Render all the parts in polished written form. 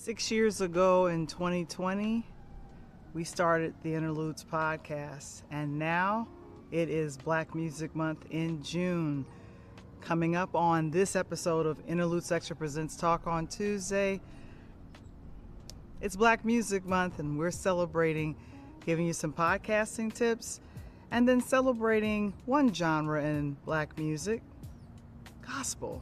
6 years ago in 2020, we started the Interludes Podcast, and now it is Black Music Month in June. Coming up on this episode of Interludes Extra Talk on Tuesday, it's Black Music Month, and we're celebrating, giving you some podcasting tips, and then celebrating one genre in Black music, gospel.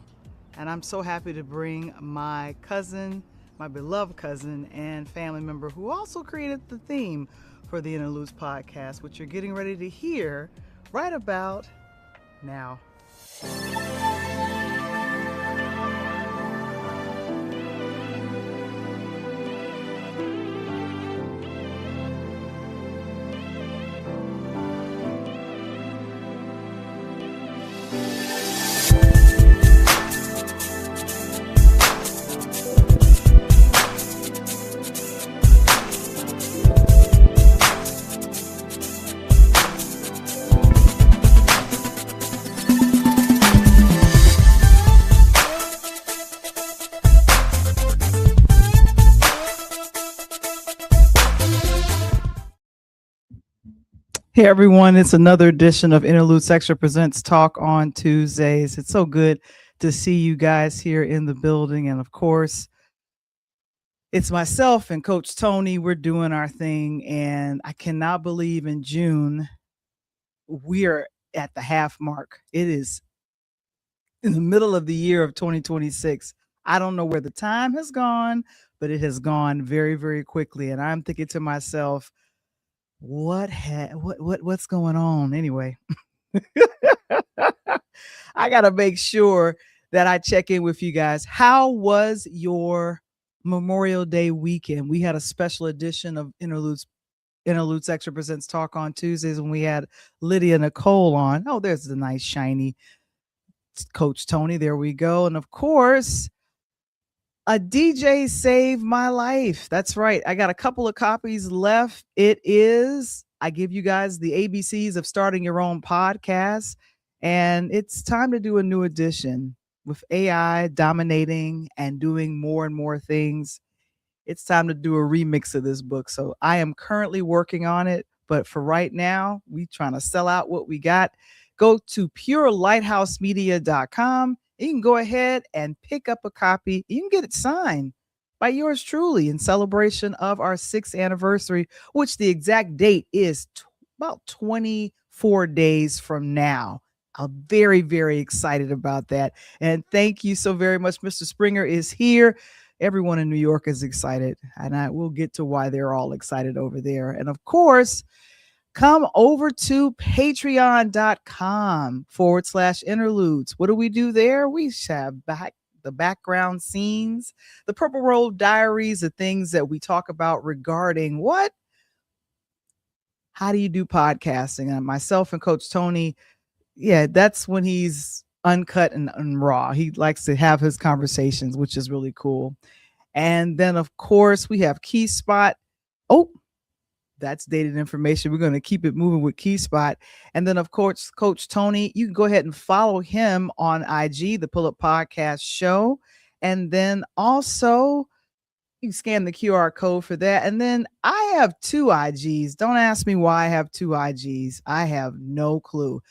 And I'm so happy to bring my cousin, my beloved cousin and family member who also created the theme for the Interludes Podcast, which you're getting ready to hear right about now. Hey everyone, it's another edition of Interludes Extra Presents Talk on Tuesdays. It's so good to see you guys here in the building. And of course, it's myself and Coach Tony. We're doing our thing. And I cannot believe in June, we are at the half mark. It is in the middle of the year of 2026. I don't know where the time has gone, but it has gone very, very quickly. And I'm thinking to myself, what's going on anyway? I gotta make sure that I check in with you guys. How was your Memorial Day weekend? We had a special edition of Interludes Extra Presents Talk on Tuesdays when we had Lydia Nicole on. Oh, there's the nice shiny Coach Tony. There we go. And of course, a DJ saved my life. That's right. I got a couple of copies left. I give you guys the ABCs of starting your own podcast. And it's time to do a new edition with AI dominating and doing more and more things. It's time to do a remix of this book. So I am currently working on it. But for right now, we trying to sell out what we got. Go to purelightthousemedia.com. You can go ahead and pick up a copy. You can get it signed by yours truly in celebration of our 6th anniversary, which the exact date is about 24 days from now. I'm very, very excited about that. And thank you so very much. Mr. Springer is here. Everyone in New York is excited, and I will get to why they're all excited over there. And of course, come over to patreon.com/interludes. What do we do there? We have the background scenes, the Purple Road Diaries, the things that we talk about regarding what? How do you do podcasting? And myself and Coach Tony, that's when he's uncut and raw. He likes to have his conversations, which is really cool. And then, of course, we have Key Spot. Oh, that's dated information. We're going to keep it moving with Key Spot. And then, of course, Coach Tony, you can go ahead and follow him on IG, the Pull Up Podcast Show. And then also, you can scan the QR code for that. And then I have 2 IGs. Don't ask me why I have 2 IGs. I have no clue.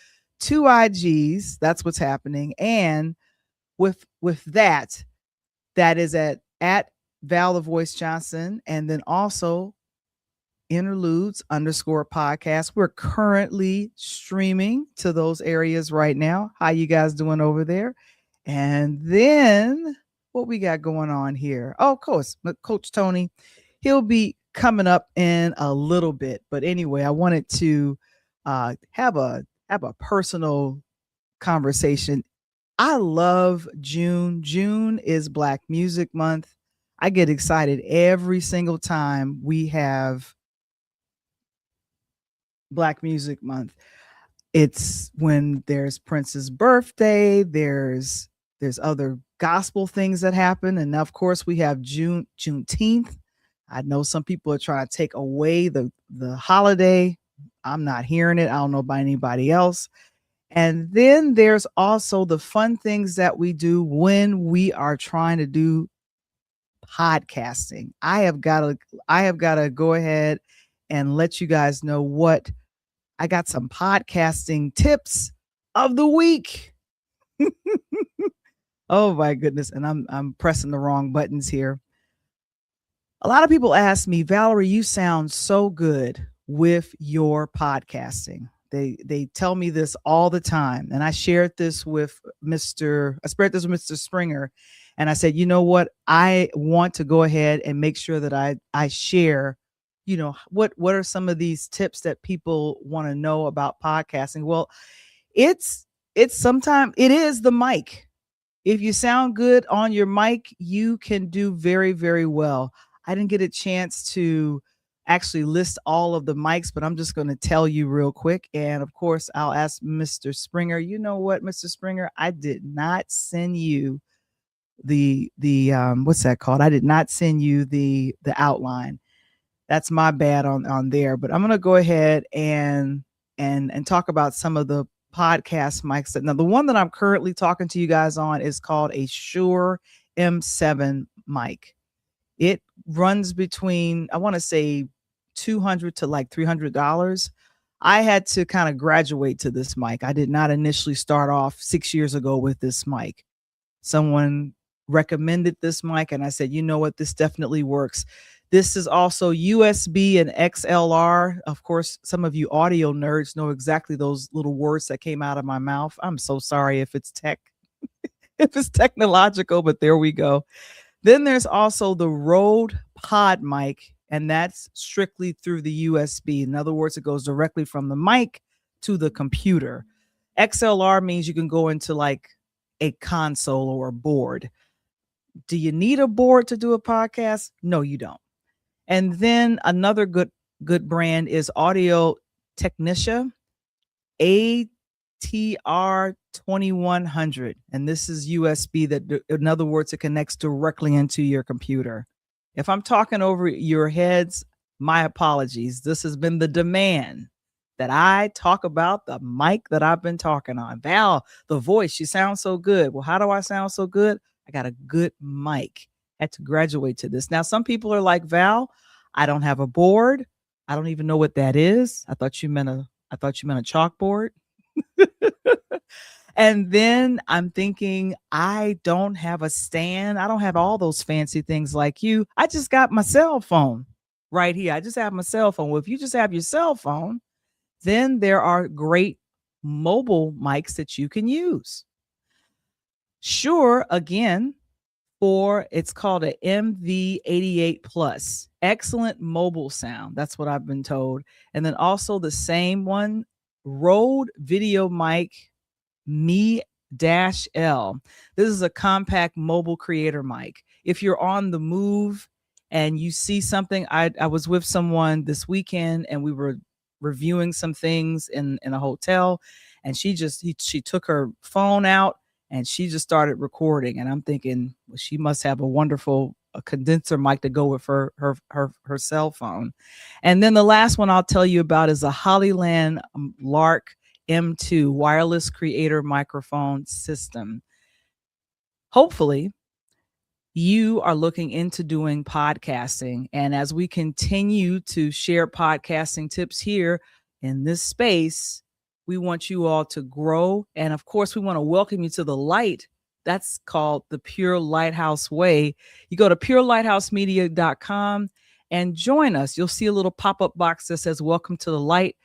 2 IGs. That's what's happening. And with that is at Val the Voice Johnson. And then also Interludes_podcast. We're currently streaming to those areas right now. How you guys doing over there? And then what we got going on here? Oh, of course, Coach Tony. He'll be coming up in a little bit. But anyway, I wanted to have a personal conversation. I love June. June is Black Music Month. I get excited every single time we have Black Music Month. It's when there's Prince's birthday, there's other gospel things that happen, and of course we have Juneteenth. I know some people are trying to take away the holiday. I'm not hearing it. I don't know about anybody else. And then there's also the fun things that we do when we are trying to do podcasting. I have got to go ahead and let you guys know what I got. Some podcasting tips of the week. Oh my goodness. And I'm pressing the wrong buttons here. A lot of people ask me, Valerie, you sound so good with your podcasting. They tell me this all the time. And I shared this with Mr. Springer. And I said, you know what? I want to go ahead and make sure that I share, what are some of these tips that people want to know about podcasting? Well, it's sometimes it is the mic. If you sound good on your mic, you can do very, very well. I didn't get a chance to actually list all of the mics, but I'm just going to tell you real quick. And of course, I'll ask Mr. Springer. You know what, Mr. Springer? I did not send you the what's that called? I did not send you the outline. That's my bad on there. But I'm going to go ahead and talk about some of the podcast mics. Now, the one that I'm currently talking to you guys on is called a Shure M7 mic. It runs between, I want to say, $200 to like $300. I had to kind of graduate to this mic. I did not initially start off 6 years ago with this mic. Someone recommended this mic, and I said, you know what, this definitely works. This is also USB and XLR. Of course, some of you audio nerds know exactly those little words that came out of my mouth. I'm so sorry if it's if it's technological, but there we go. Then there's also the Rode Pod mic, and that's strictly through the USB. In other words, it goes directly from the mic to the computer. XLR means you can go into like a console or a board. Do you need a board to do a podcast? No, you don't. And then another good brand is Audio Technica ATR 2100. And this is USB that, in other words, it connects directly into your computer. If I'm talking over your heads, my apologies. This has been the demand that I talk about the mic that I've been talking on. Val, the voice, you sound so good. Well, how do I sound so good? I got a good mic. I had to graduate to this. Now, some people are like, Val, I don't have a board. I don't even know what that is. I thought you meant a chalkboard. And then I'm thinking, I don't have a stand. I don't have all those fancy things like you. I just got my cell phone right here. I just have my cell phone. Well, if you just have your cell phone, then there are great mobile mics that you can use. Shure, again, it's called an MV88 Plus. Excellent mobile sound. That's what I've been told. And then also the same one, Rode Video Mic Me-L. This is a compact mobile creator mic. If you're on the move and you see something, I was with someone this weekend and we were reviewing some things in a hotel, and she took her phone out and she just started recording. And I'm thinking, well, she must have a wonderful condenser mic to go with her cell phone. And then the last one I'll tell you about is a Hollyland Lark M2 wireless creator microphone system. Hopefully, you are looking into doing podcasting. And as we continue to share podcasting tips here in this space, we want you all to grow. And of course, we want to welcome you to the light. That's called the Pure Lighthouse Way. You go to purelightHousemedia.com and join us. You'll see a little pop-up box that says, welcome to the light.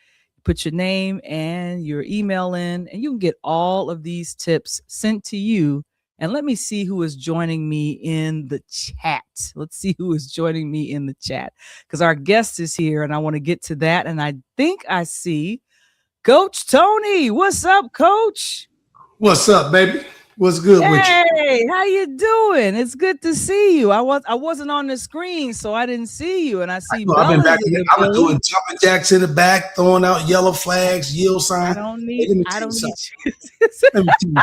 Put your name and your email in, and you can get all of these tips sent to you. And let me see who is joining me in the chat. Let's see who is joining me in the chat, because our guest is here and I want to get to that. And I think I see Coach Tony. What's up, Coach? What's up, baby? What's good with you? Hey, how you doing? It's good to see you. I wasn't on the screen, so I didn't see you. And I see I've been back there. I was doing jumping jacks in the back, throwing out yellow flags, yield signs. I don't need you. Let me tell you something.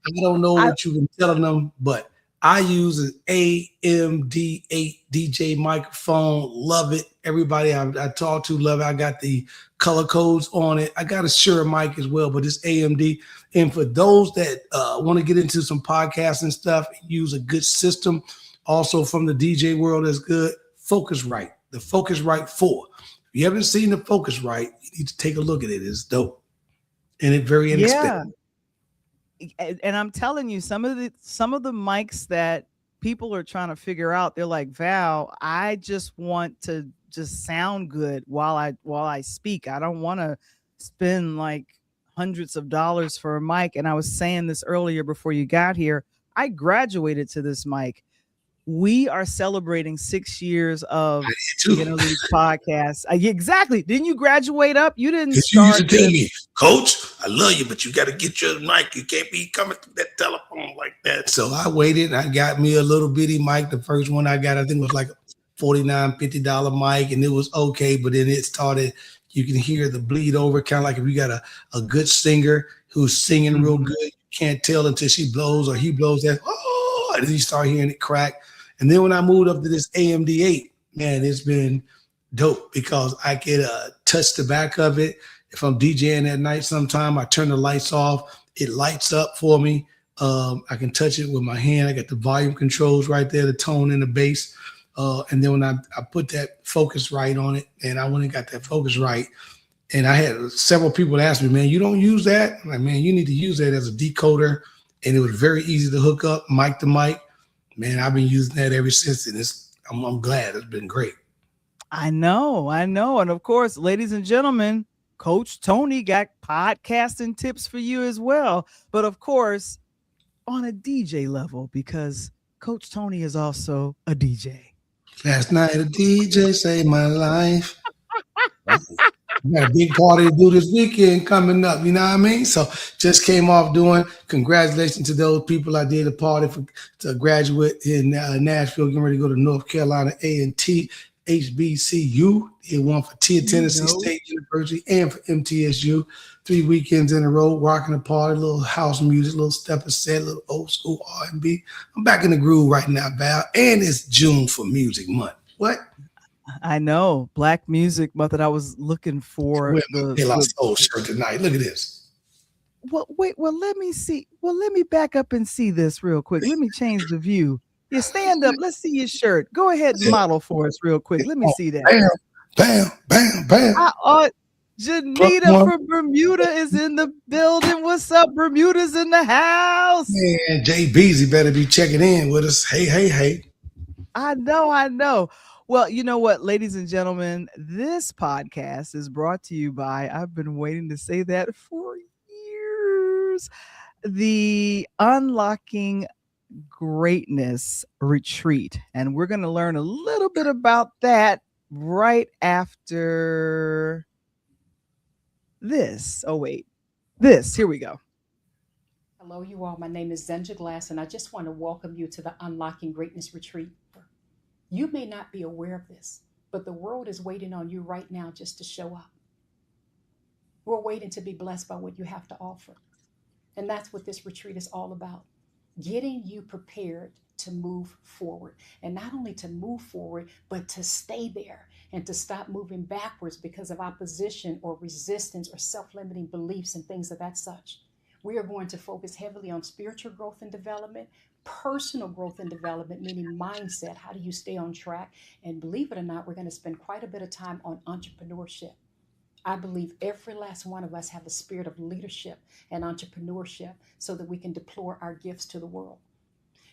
I don't know what you've been telling them, but I use an AMD8 DJ microphone. Love it. Everybody I talk to love it. I got the color codes on it. I got a Shure mic as well, but it's AMD. And for those that want to get into some podcasts and stuff, use a good system, Also from the DJ world is good. Focusrite, the Focusrite 4. If you haven't seen the Focusrite, you need to take a look at it. It's dope. And it's very inexpensive. And I'm telling you, some of the mics that people are trying to figure out, they're like, Val, I just want to just sound good while I speak. I don't want to spend like hundreds of dollars for a mic. And I was saying this earlier before you got here. I graduated to this mic. We are celebrating 6 years of the Interludes Podcast. Exactly. Didn't you graduate up? You didn't start. You used to tell me, Coach, I love you, but you got to get your mic. You can't be coming through that telephone like that. So I waited. I got me a little bitty mic. The first one I got, I think, was like a $49, $50 mic, and it was okay. But then it started, you can hear the bleed over, kind of like if you got a good singer who's singing real good. You can't tell until she blows or he blows that, oh, and then you start hearing it crack. And then when I moved up to this AMD8, man, it's been dope because I get a touch the back of it. If I'm DJing at night sometime, I turn the lights off. It lights up for me. I can touch it with my hand. I got the volume controls right there, the tone and the bass. And then when I put that Focusrite on it, and I went and got that Focusrite, and I had several people ask me, man, you don't use that? I'm like, man, you need to use that as a decoder. And it was very easy to hook up, mic to mic. Man, I've been using that ever since, and I'm glad. It's been great. I know. And of course, ladies and gentlemen, Coach Tony got podcasting tips for you as well. But of course, on a DJ level, because Coach Tony is also a DJ. Last night, a DJ saved my life. We got a big party to do this weekend coming up, you know what I mean? So just came off doing, congratulations to those people I did a party for to graduate in Nashville, getting ready to go to North Carolina A&T, HBCU. Did one for Tennessee State University and for MTSU. 3 weekends in a row, rocking the party, little house music, little stepper set, little old school R&B. I'm back in the groove right now, Val, and it's June for Music Month. What? I know, Black Music Month, that I was looking for the Soul shirt tonight. Look at this. Well, wait. Well, let me see. Well, let me back up and see this real quick. Let me change the view. Yeah, stand up. Let's see your shirt. Go ahead and model for us real quick. Let me see that. Bam, bam, bam. Janita from Bermuda is in the building. What's up? Bermuda's in the house. Man, Jay Beezy better be checking in with us. Hey. I know. Well, you know what, ladies and gentlemen, this podcast is brought to you by, I've been waiting to say that for years, the Unlocking Greatness Retreat. And we're going to learn a little bit about that right after this. Oh, wait, here we go. Hello, you all. My name is Zenja Glass, and I just want to welcome you to the Unlocking Greatness Retreat. You may not be aware of this, but the world is waiting on you right now just to show up. We're waiting to be blessed by what you have to offer. And that's what this retreat is all about. Getting you prepared to move forward. And not only to move forward, but to stay there and to stop moving backwards because of opposition or resistance or self-limiting beliefs and things of that such. We are going to focus heavily on spiritual growth and development, personal growth and development, meaning mindset. How do you stay on track? And believe it or not, we're going to spend quite a bit of time on entrepreneurship. I believe every last one of us have a spirit of leadership and entrepreneurship so that we can deploy our gifts to the world.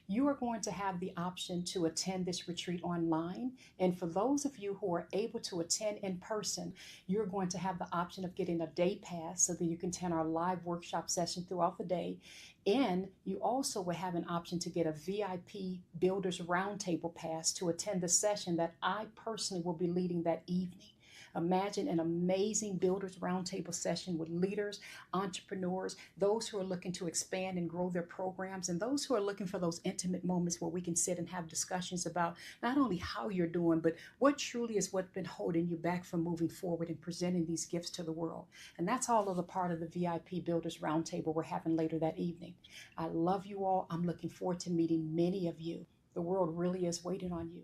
You are going to have the option to attend this retreat online. And for those of you who are able to attend in person, you're going to have the option of getting a day pass so that you can attend our live workshop session throughout the day. And you also will have an option to get a VIP Builders Roundtable pass to attend the session that I personally will be leading that evening. Imagine an amazing Builders Roundtable session with leaders, entrepreneurs, those who are looking to expand and grow their programs, and those who are looking for those intimate moments where we can sit and have discussions about not only how you're doing, but what truly is what's been holding you back from moving forward and presenting these gifts to the world. And that's all of the part of the VIP Builders Roundtable we're having later that evening. I love you all. I'm looking forward to meeting many of you. The world really is waiting on you.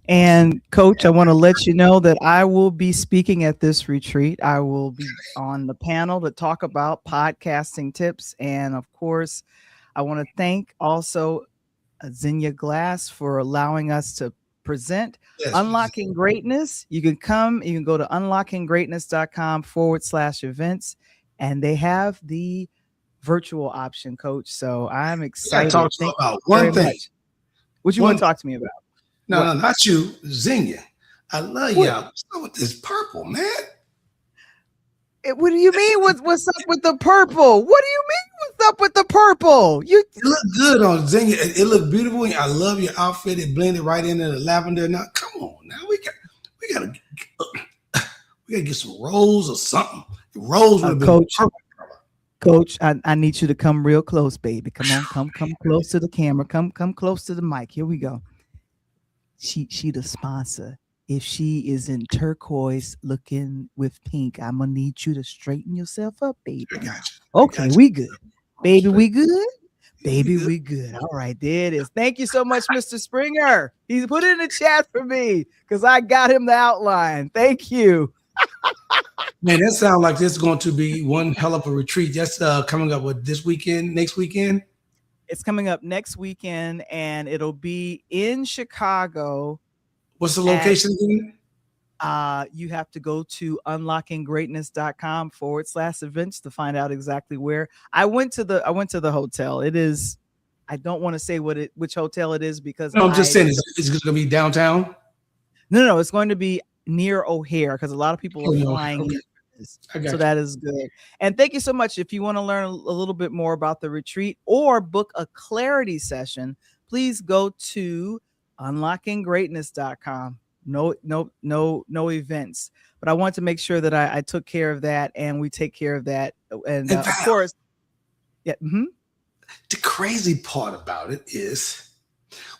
And Coach, I want to let you know that I will be speaking at this retreat. I will be on the panel to talk about podcasting tips. And of course, I want to thank also Xenia Glass for allowing us to present Unlocking Greatness. You can go to unlockinggreatness.com/events, and they have the virtual option, Coach. So I'm excited. I talk to you about one thing. What you want to talk to me about? No, not you, Xenia. I love y'all. What's up with this purple, man? What do you mean? What's up with the purple? What do you mean? What's up with the purple? It look good on Xenia. It look beautiful. I love your outfit. It blended right into the lavender. Now, come on. Now we gotta get some rolls or something. Rolls would have been perfect. Coach, I need you to come real close, baby. Come on, come close to the camera. Come close to the mic. Here we go. She the sponsor. If she is in turquoise looking with pink, I'm gonna need you to straighten yourself up, baby. I got you. Okay, we good. Baby, we good? Baby, we good. All right, there it is. Thank you so much, Mr. Springer. He's put it in the chat for me because I got him the outline. Thank you. Man, that sounds like this is going to be one hell of a retreat. That's coming up with this weekend, next weekend. It's coming up next weekend, and it'll be in Chicago. What's the location again? You have to go to unlockinggreatness.com/events to find out exactly where. I went to the hotel. It is, I don't want to say which hotel it is because I'm just saying it's going to be downtown. No, it's going to be near O'Hare because a lot of people are flying in. So that is good. And thank you so much. If you want to learn a little bit more about the retreat or book a clarity session, please go to unlockinggreatness.com. No events. But I want to make sure that I took care of that and we take care of that. And of course, yeah. Mm-hmm. The crazy part about it is,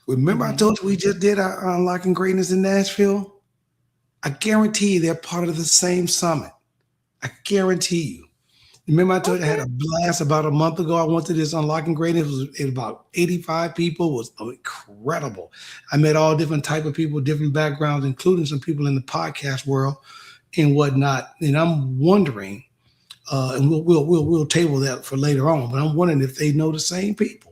remember I told you we just did our Unlocking Greatness in Nashville? I guarantee you they're part of the same summit. I guarantee you. Remember I told you I had a blast about a month ago. I went to this Unlocking Greatness. It was about 85 people. It was incredible. I met all different type of people, different backgrounds, including some people in the podcast world and whatnot. And I'm wondering, and we'll table that for later on, but I'm wondering if they know the same people.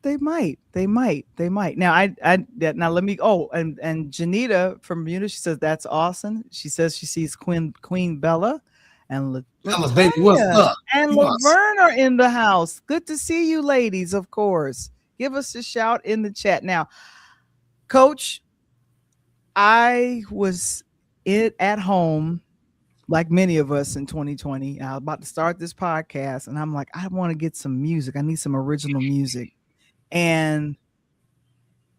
They might. Now now let me. Oh, and Janita from Bermuda, she says that's awesome. She says she sees Queen Bella and baby, what's up? And Laverne are in the house. Good to see you, ladies. Of course, give us a shout in the chat now, Coach. I was at home, like many of us in 2020. I was about to start this podcast, and I'm like, I want to get some music. I need some original music. And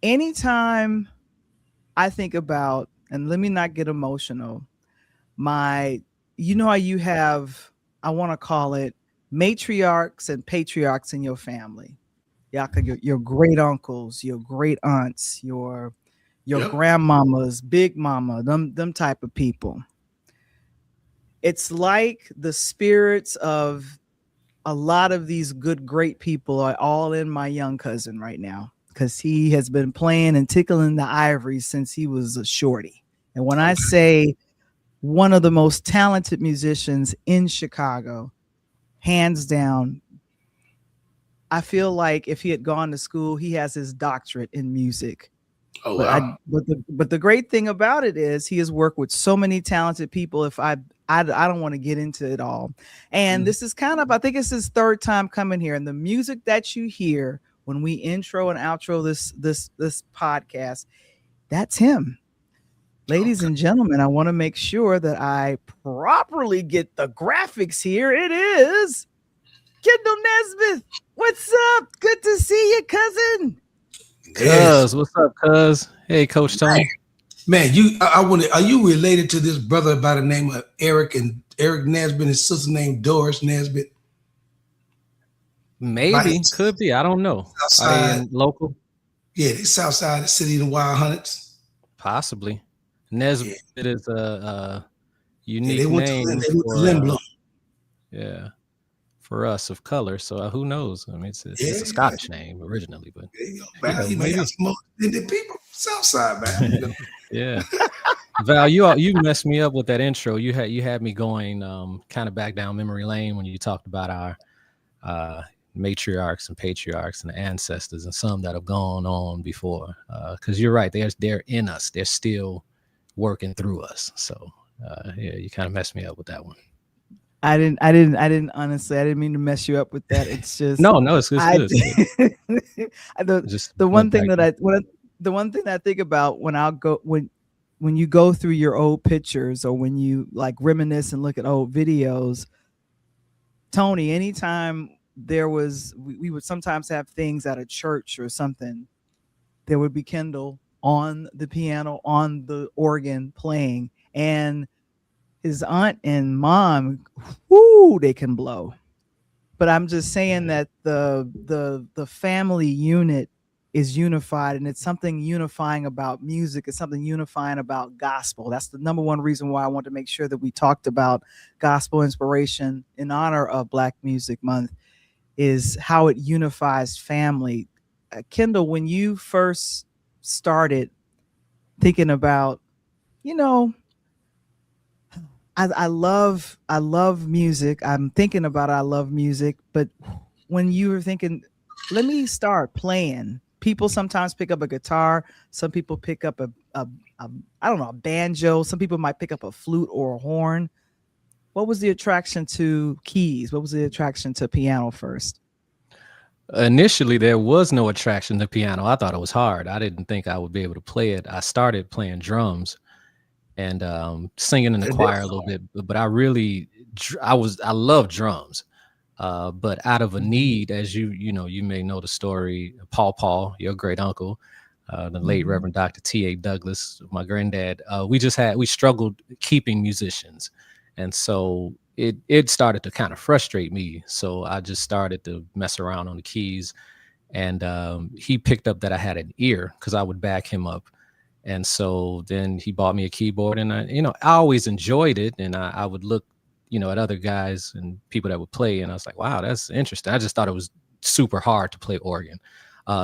anytime I think about, and let me not get emotional, you know how you have, I want to call it matriarchs and patriarchs in your family. Your great uncles, your great aunts, your grandmamas, big mama, them type of people. It's like the spirits of a lot of these great people are all in my young cousin right now because he has been playing and tickling the ivory since he was a shorty. And when I say one of the most talented musicians in Chicago, hands down, I feel like if he had gone to school, he has his doctorate in music. Oh, wow. But the great thing about it is he has worked with so many talented people. If I don't want to get into it all. And this is kind of, I think it's his third time coming here. And the music that you hear when we intro and outro this podcast, that's him. Ladies and gentlemen, I want to make sure that I properly get the graphics here. It is Kendall Nesbitt. What's up? Good to see you, cousin. Cuz, what's up, cuz? Hey, Coach Tony. Man, are you related to this brother by the name of Eric Nesbitt and his sister named Doris Nesbitt? Maybe, could be. I don't know. Outside, local? Yeah, it's south side of the city in the Wild Hunnets. Possibly. Nesbitt is a unique they went name. They went to Lindblom. Yeah, for us of color. So who knows? I mean, it's a Scottish name originally, but there you go. Maybe the people south side, man. Yeah. Val, you messed me up with that intro. You had me going kind of back down memory lane when you talked about our matriarchs and patriarchs and ancestors, and some that have gone on before. Because you're right, they're in us. They're still working through us. So yeah, you kind of messed me up with that one. I didn't honestly, I didn't mean to mess you up with that. It's just no, it's good. The one thing that I think about when you go through your old pictures, or when you like reminisce and look at old videos, Tony, anytime we would sometimes have things at a church or something, there would be Kendall on the piano, on the organ playing, and his aunt and mom, whoo, they can blow. But I'm just saying that the family unit is unified, and it's something unifying about music. It's something unifying about gospel. That's the number one reason why I want to make sure that we talked about gospel inspiration in honor of Black Music Month, is how it unifies family. Kendall, when you first started thinking about, I love music. I'm thinking about I love music, but when you were thinking, let me start playing. People sometimes pick up a guitar. Some people pick up a banjo. Some people might pick up a flute or a horn. What was the attraction to keys? What was the attraction to piano first? Initially, there was no attraction to piano. I thought it was hard. I didn't think I would be able to play it. I started playing drums and singing in the choir a little bit, but I love drums. But out of a need, as you may know the story, Paul, your great uncle, the late Reverend Dr. T.A. Douglas, my granddad, we struggled keeping musicians. And so it started to kind of frustrate me. So I just started to mess around on the keys, and he picked up that I had an ear because I would back him up. And so then he bought me a keyboard, and I always enjoyed it. And I would look, at other guys and people that would play, and I was like, wow, that's interesting. I just thought it was super hard to play organ.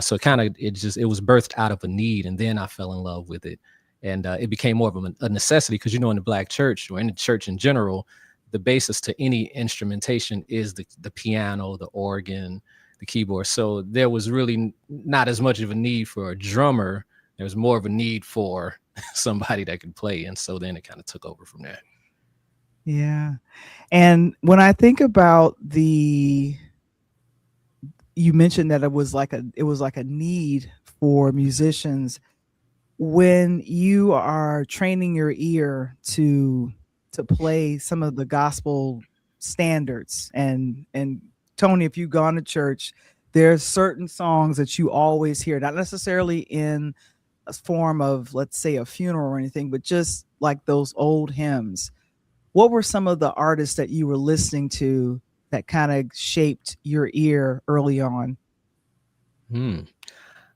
So it was birthed out of a need, and then I fell in love with it. And it became more of a necessity because, in the Black church, or in the church in general, the basis to any instrumentation is the piano, the organ, the keyboard. So there was really not as much of a need for a drummer. There was more of a need for somebody that could play. And so then it kind of took over from there. Yeah. And when I think about you mentioned that it was like a need for musicians. When you are training your ear to play some of the gospel standards, and Tony, if you've gone to church, there's certain songs that you always hear, not necessarily in a form of, let's say, a funeral or anything, but just like those old hymns. What were some of the artists that you were listening to that kind of shaped your ear early on?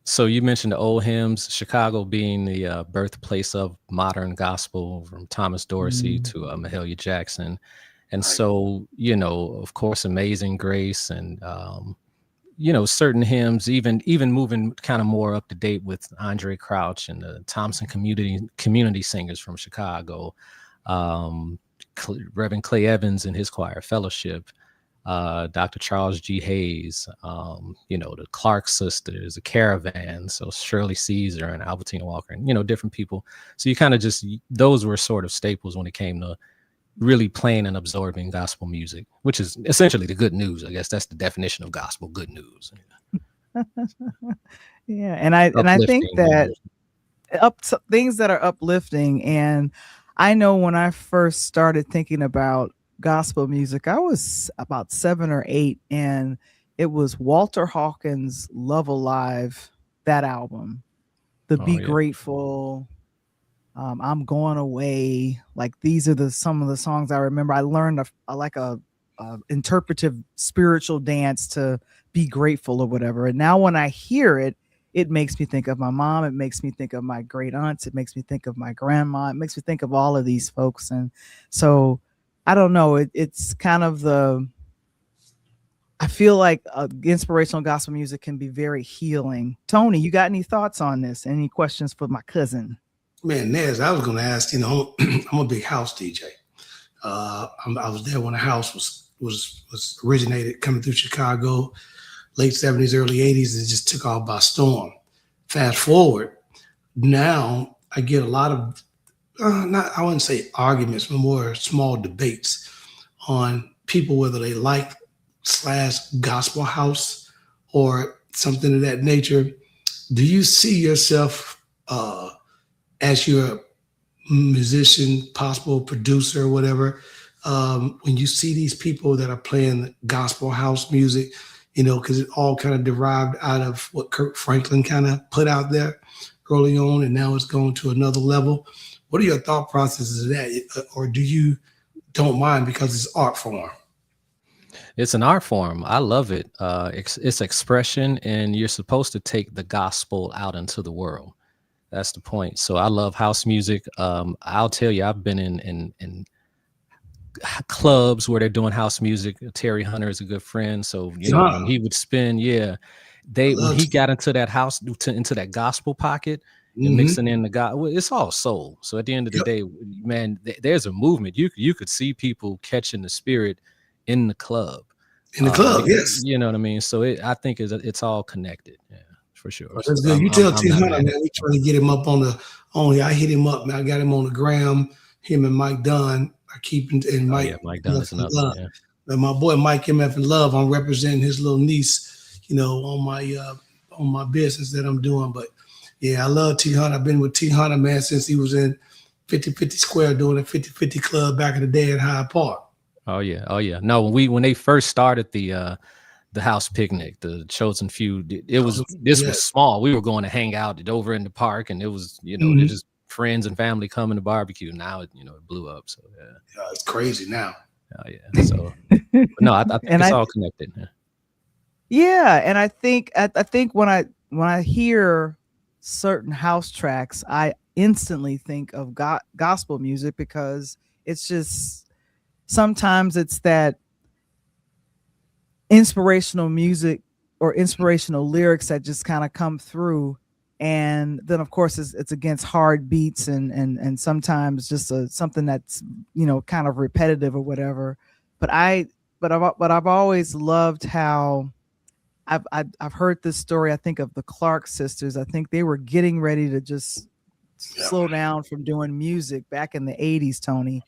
So you mentioned the old hymns, Chicago being the birthplace of modern gospel, from Thomas Dorsey to Mahalia Jackson. And so, of course, Amazing Grace and, certain hymns, even moving kind of more up to date with Andre Crouch and the Thompson community singers from Chicago, Reverend Clay Evans and his choir Fellowship, Dr. Charles G. Hayes, the Clark sisters, the Caravan, so Shirley Caesar and Albertina Walker, and, different people. So you kind of those were sort of staples when it came to really playing and absorbing gospel music, which is essentially the good news. I guess that's the definition of gospel, good news. Yeah. And I think that things that are uplifting. And I know when I first started thinking about gospel music, I was about 7 or 8, and it was Walter Hawkins' Love Alive, that album, Be Grateful, I'm Going Away. Like, these are some of the songs I remember. I learned a interpretive spiritual dance to be grateful or whatever. And now when I hear it, it makes me think of my mom. It makes me think of my great aunts. It makes me think of my grandma. It makes me think of all of these folks. And so I don't know. It's kind of I feel like inspirational gospel music can be very healing. Tony, you got any thoughts on this? Any questions for my cousin? Man, Nez, I was going to ask, I'm a big house DJ. I was there when the house was originated coming through Chicago. late 70s, early 80s, it just took off by storm. Fast forward, now I get a lot of, I wouldn't say arguments, but more small debates on people, whether they like / gospel house or something of that nature. Do you see yourself as your musician, possible producer, or whatever, when you see these people that are playing gospel house music, because it all kind of derived out of what Kirk Franklin kind of put out there early on, and now it's going to another level. What are your thought processes of that? Or do you don't mind because it's art form? It's an art form. I love it. It's expression, and you're supposed to take the gospel out into the world. That's the point. So I love house music. I'll tell you, I've been in clubs where they're doing house music. Terry Hunter is a good friend. So, when he would spin, when he got into that house, into that gospel pocket, and mixing in the God, it's all soul. So at the end of the day, man, there's a movement. You could see people catching the spirit in the club. Yes. You know what I mean? So I think it's all connected. Yeah, for sure. Well, that's good. You tell T Hunter, man, we trying to get him up on I hit him up, man. I got him on the gram, him and Mike Dunn. I keep and Mike. Mike Dunn is another one. Yeah. And my boy Mike MF in Love. I'm representing his little niece, on my business that I'm doing. But yeah, I love T Hunter. I've been with T Hunter, man, since he was in 50/50 Square doing a 50/50 club back in the day at Hyde Park. Oh yeah. No, when they first started the house picnic, the Chosen Few, was small. We were going to hang out over in the park, and it was they're just friends and family coming to barbecue. Now it blew up. So yeah, it's crazy now. Oh yeah. So no, I think it's all connected. Yeah, and I think when I hear certain house tracks, I instantly think of gospel music, because it's just sometimes it's that inspirational music or inspirational lyrics that just kind of come through, and then of course it's against hard beats and sometimes just something that's kind of repetitive or whatever. But I've always loved how I've heard this story. I think of the Clark sisters. I think they were getting ready to just slow down from doing music back in the 80s, Tony,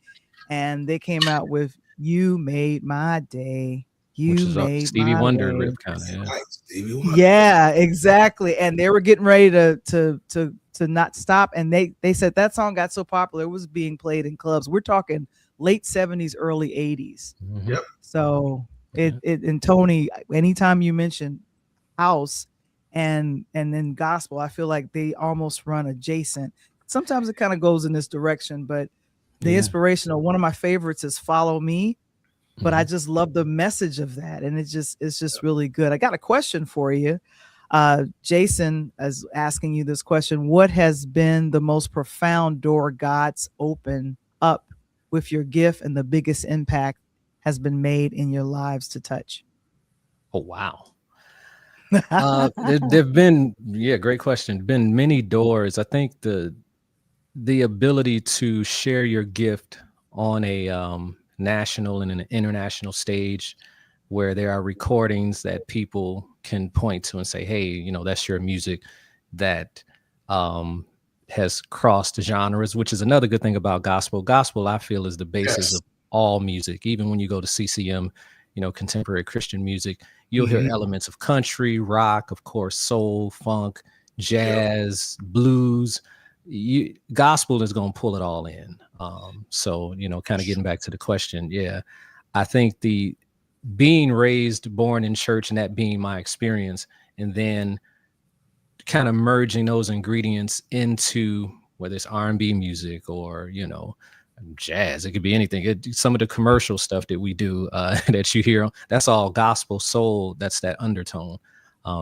and they came out with "You Made My Day." You made Stevie Wonder day. Riff kind of. Yeah, exactly. And they were getting ready to not stop. And they said that song got so popular, it was being played in clubs. We're talking late 70s, early 80s. Mm-hmm. Yep. So and Tony, anytime you mention house and then gospel, I feel like they almost run adjacent. Sometimes it kind of goes in this direction, but the inspirational, one of my favorites is Follow Me. But I just love the message of that. And it's just really good. I got a question for you. Jason is asking you this question. What has been the most profound door God's opened up with your gift and the biggest impact has been made in your lives to touch? Oh, wow. There've been, great question. Been many doors. I think the ability to share your gift on a national and an international stage, where there are recordings that people can point to and say, hey, that's your music, that has crossed the genres, which is another good thing about gospel. Gospel, I feel, is the basis of all music. Even when you go to CCM, contemporary Christian music, you'll hear elements of country, rock, of course, soul, funk, jazz, blues. Gospel is going to pull it all in. So, kind of getting back to the question. Yeah, I think the being born in church, and that being my experience, and then kind of merging those ingredients into whether it's R&B music or, jazz, it could be anything. Some of the commercial stuff that we do that you hear, that's all gospel, soul, that's that undertone.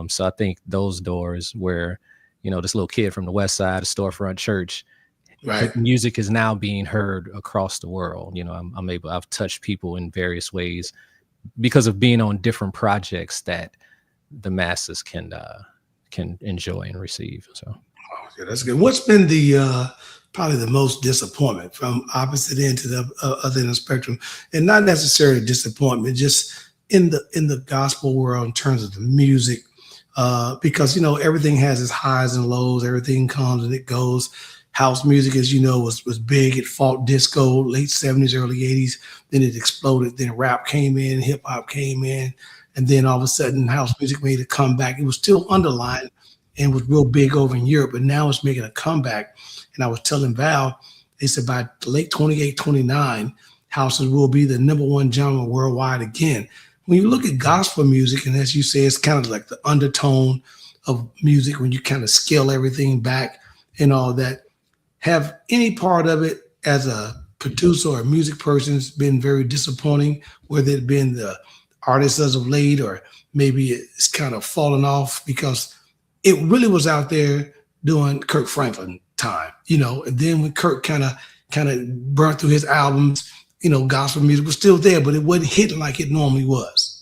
So I think those doors where, this little kid from the West Side, a storefront church, right, music is now being heard across the world. I've touched people in various ways because of being on different projects that the masses can enjoy and receive. So, that's good. What's been the probably the most disappointment from opposite end to the other end of the spectrum, and not necessarily disappointment, just in the gospel world in terms of the music, because everything has its highs and lows. Everything comes and it goes. House music, as you know, was big. It fought disco, late 70s, early 80s. Then it exploded. Then rap came in, hip hop came in, and then all of a sudden, house music made a comeback. It was still underlined and was real big over in Europe, but now it's making a comeback. And I was telling Val, they said by late 28, 29, houses will be the number one genre worldwide again. When you look at gospel music, and as you say, it's kind of like the undertone of music when you kind of scale everything back and all that. Have any part of it as a producer or a music person has been very disappointing, whether it been the artists as of late, or maybe it's kind of fallen off because it really was out there during Kirk Franklin time, and then when Kirk kind of burnt through his albums, gospel music was still there, but it wasn't hitting like it normally was.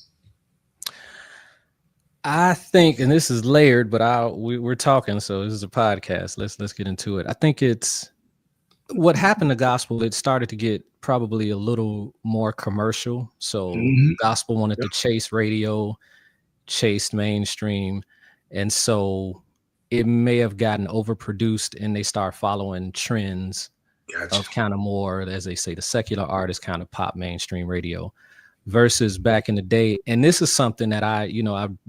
I think, and this is layered, but we're talking, so this is a podcast. Let's get into it. I think it's what happened to gospel. It started to get probably a little more commercial. So gospel wanted to chase radio, chased mainstream, and so it may have gotten overproduced, and they start following trends of kind of more, as they say, the secular artists kind of pop mainstream radio. Versus back in the day. And this is something that I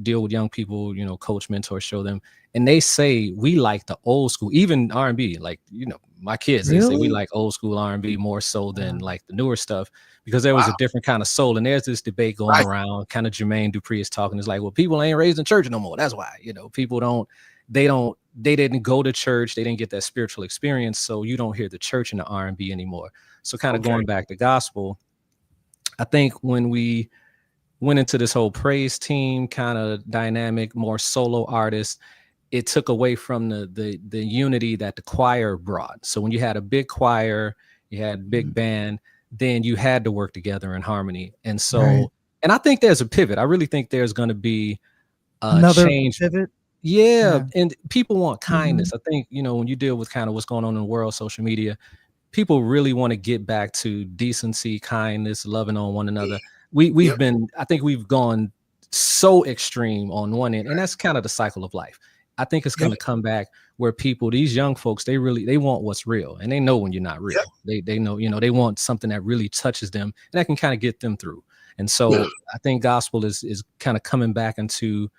deal with young people, coach, mentor, show them. And they say we like the old school, even R&B, like, my kids, they say we like old school R&B more so than like the newer stuff, because there was a different kind of soul. And there's this debate going around, kind of Jermaine Dupri is talking. It's like, well, people ain't raised in church no more. That's why, people they didn't go to church. They didn't get that spiritual experience. So you don't hear the church in the R&B anymore. So kind of going back to gospel, I think when we went into this whole praise team kind of dynamic, more solo artists, it took away from the unity that the choir brought. So when you had a big choir, you had big band, then you had to work together in harmony. And so, and I think there's a pivot. I really think there's going to be another change. Pivot. Yeah. And people want kindness. I think, when you deal with kind of what's going on in the world, social media, people really want to get back to decency, kindness, loving on one another. We've been, I think we've gone so extreme on one end, and that's kind of the cycle of life. I think it's going to come back where people, these young folks, they want what's real, and they know when you're not real. They know, they want something that really touches them and that can kind of get them through. And so I think gospel is kind of coming back into,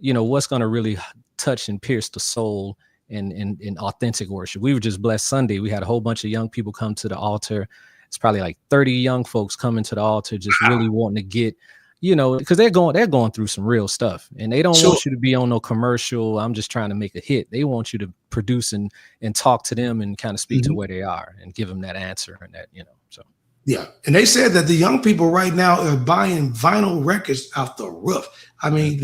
what's going to really touch and pierce the soul in authentic worship. We were just blessed Sunday. We had a whole bunch of young people come to the altar. It's probably like 30 young folks coming to the altar, just really wanting to get, because they're going through some real stuff, and they don't want you to be on no commercial. I'm just trying to make a hit. They want you to produce and talk to them and kind of speak to where they are and give them that answer and that, so. Yeah. And they said that the young people right now are buying vinyl records out the roof. I mean,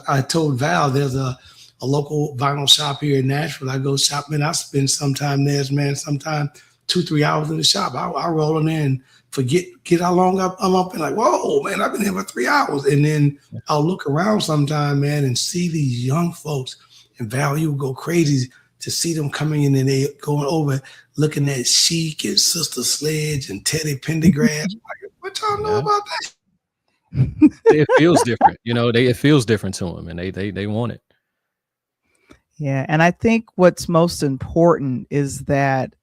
I told Val, there's a local vinyl shop here in Nashville. I go shopping. I spend some time there, sometime 2-3 hours in the shop. I roll in there and forget how long I'm up, and like, whoa, man, I've been here for 3 hours. And then I'll look around sometime, man, and see these young folks, and Val, you go crazy to see them coming in, and they going over looking at Chic and Sister Sledge and Teddy Pendergrass. Like, what y'all know about that? It feels different, it feels different to them, and they want it. Yeah. And I think what's most important is that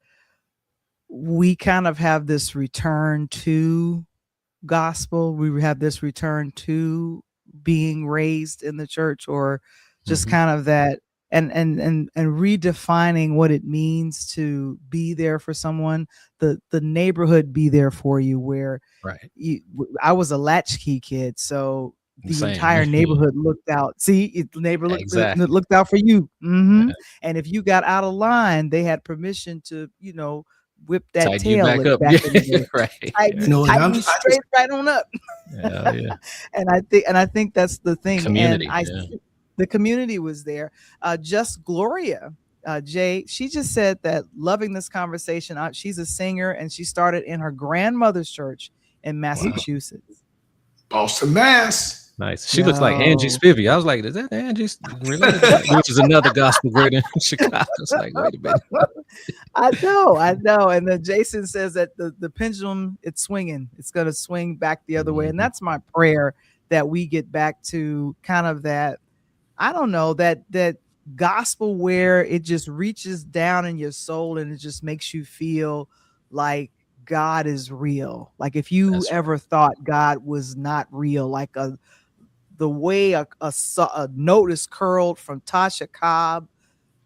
we kind of have this return to gospel. We have this return to being raised in the church, or just kind of that and redefining what it means to be there for someone, the neighborhood be there for you, where I was a latchkey kid. So the entire neighborhood looked out. See, the neighbor looked out for you. And if you got out of line, they had permission to, whip that tighten tail back up. Tighten straight right on up. And I think that's the thing. Community, and the community was there. Just Gloria, Jay, she just said that loving this conversation. She's a singer, and she started in her grandmother's church in Massachusetts. Boston, Mass. Nice. She looks like Angie Spivey. I was like, is that Angie related? Which is another gospel great in Chicago. It's like, wait a minute. I know. And then Jason says that the pendulum, it's swinging. It's going to swing back the other way. And that's my prayer, that we get back to kind of that, I don't know, that gospel where it just reaches down in your soul and it just makes you feel like God is real. Like if you ever thought God was not real, like the way a note is curled from Tasha Cobb,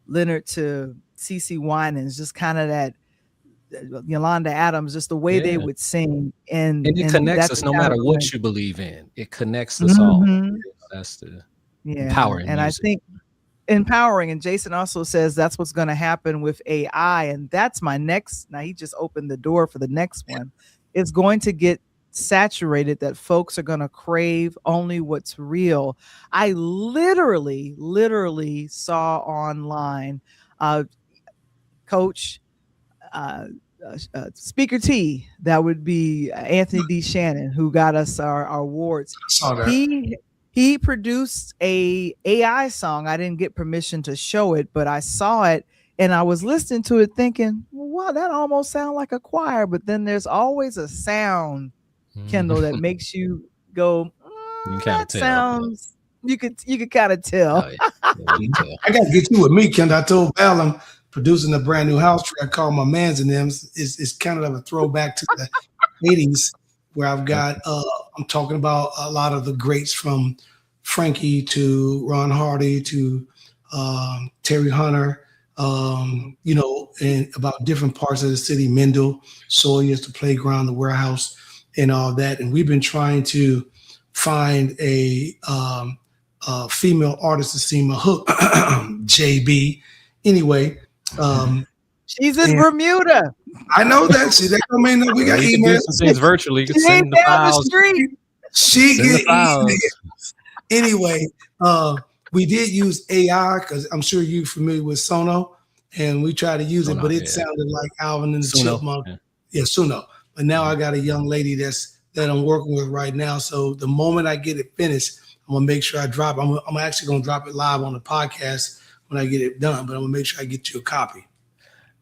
Leonard to CeCe Winans, just kind of that Yolanda Adams, just the way they would sing, and it connects us no matter what you believe in. It connects us all. That's the empowering and music. I think empowering. And Jason also says that's what's going to happen with AI, and that's my next. Now he just opened the door for the next one. It's going to get saturated that folks are going to crave only what's real. I literally saw online, Coach, Speaker T, that would be Anthony D. Shannon, who got us our awards. I saw that. He produced a AI song. I didn't get permission to show it, but I saw it and I was listening to it thinking, wow, that almost sounds like a choir. But then there's always a sound, Kendall, that makes you go, that sounds, you could kind of tell. I got to get you with me, Kendall. I told Val I'm producing a brand new house track called My Mans and Them. It's kind of a throwback to the 80s, where I've got, I'm talking about a lot of the greats from Frankie to Ron Hardy to Terry Hunter, you know, and about different parts of the city, Mendel, Sawyer's, the playground, the warehouse, and all that. And we've been trying to find a female artist to sing my hook, JB. Anyway. She's in Bermuda. I know that. See, that don't mean that we got emails. Things virtually. You can send the files. She get emails. Anyway, we did use AI because I'm sure you're familiar with Sono, and we tried to use it, but it sounded like Alvin and the Chipmunk. Yeah, Suno. But now I got a young lady that I'm working with right now. So the moment I get it finished, I'm gonna make sure I drop. I'm actually gonna drop it live on the podcast when I get it done. But I'm gonna make sure I get you a copy.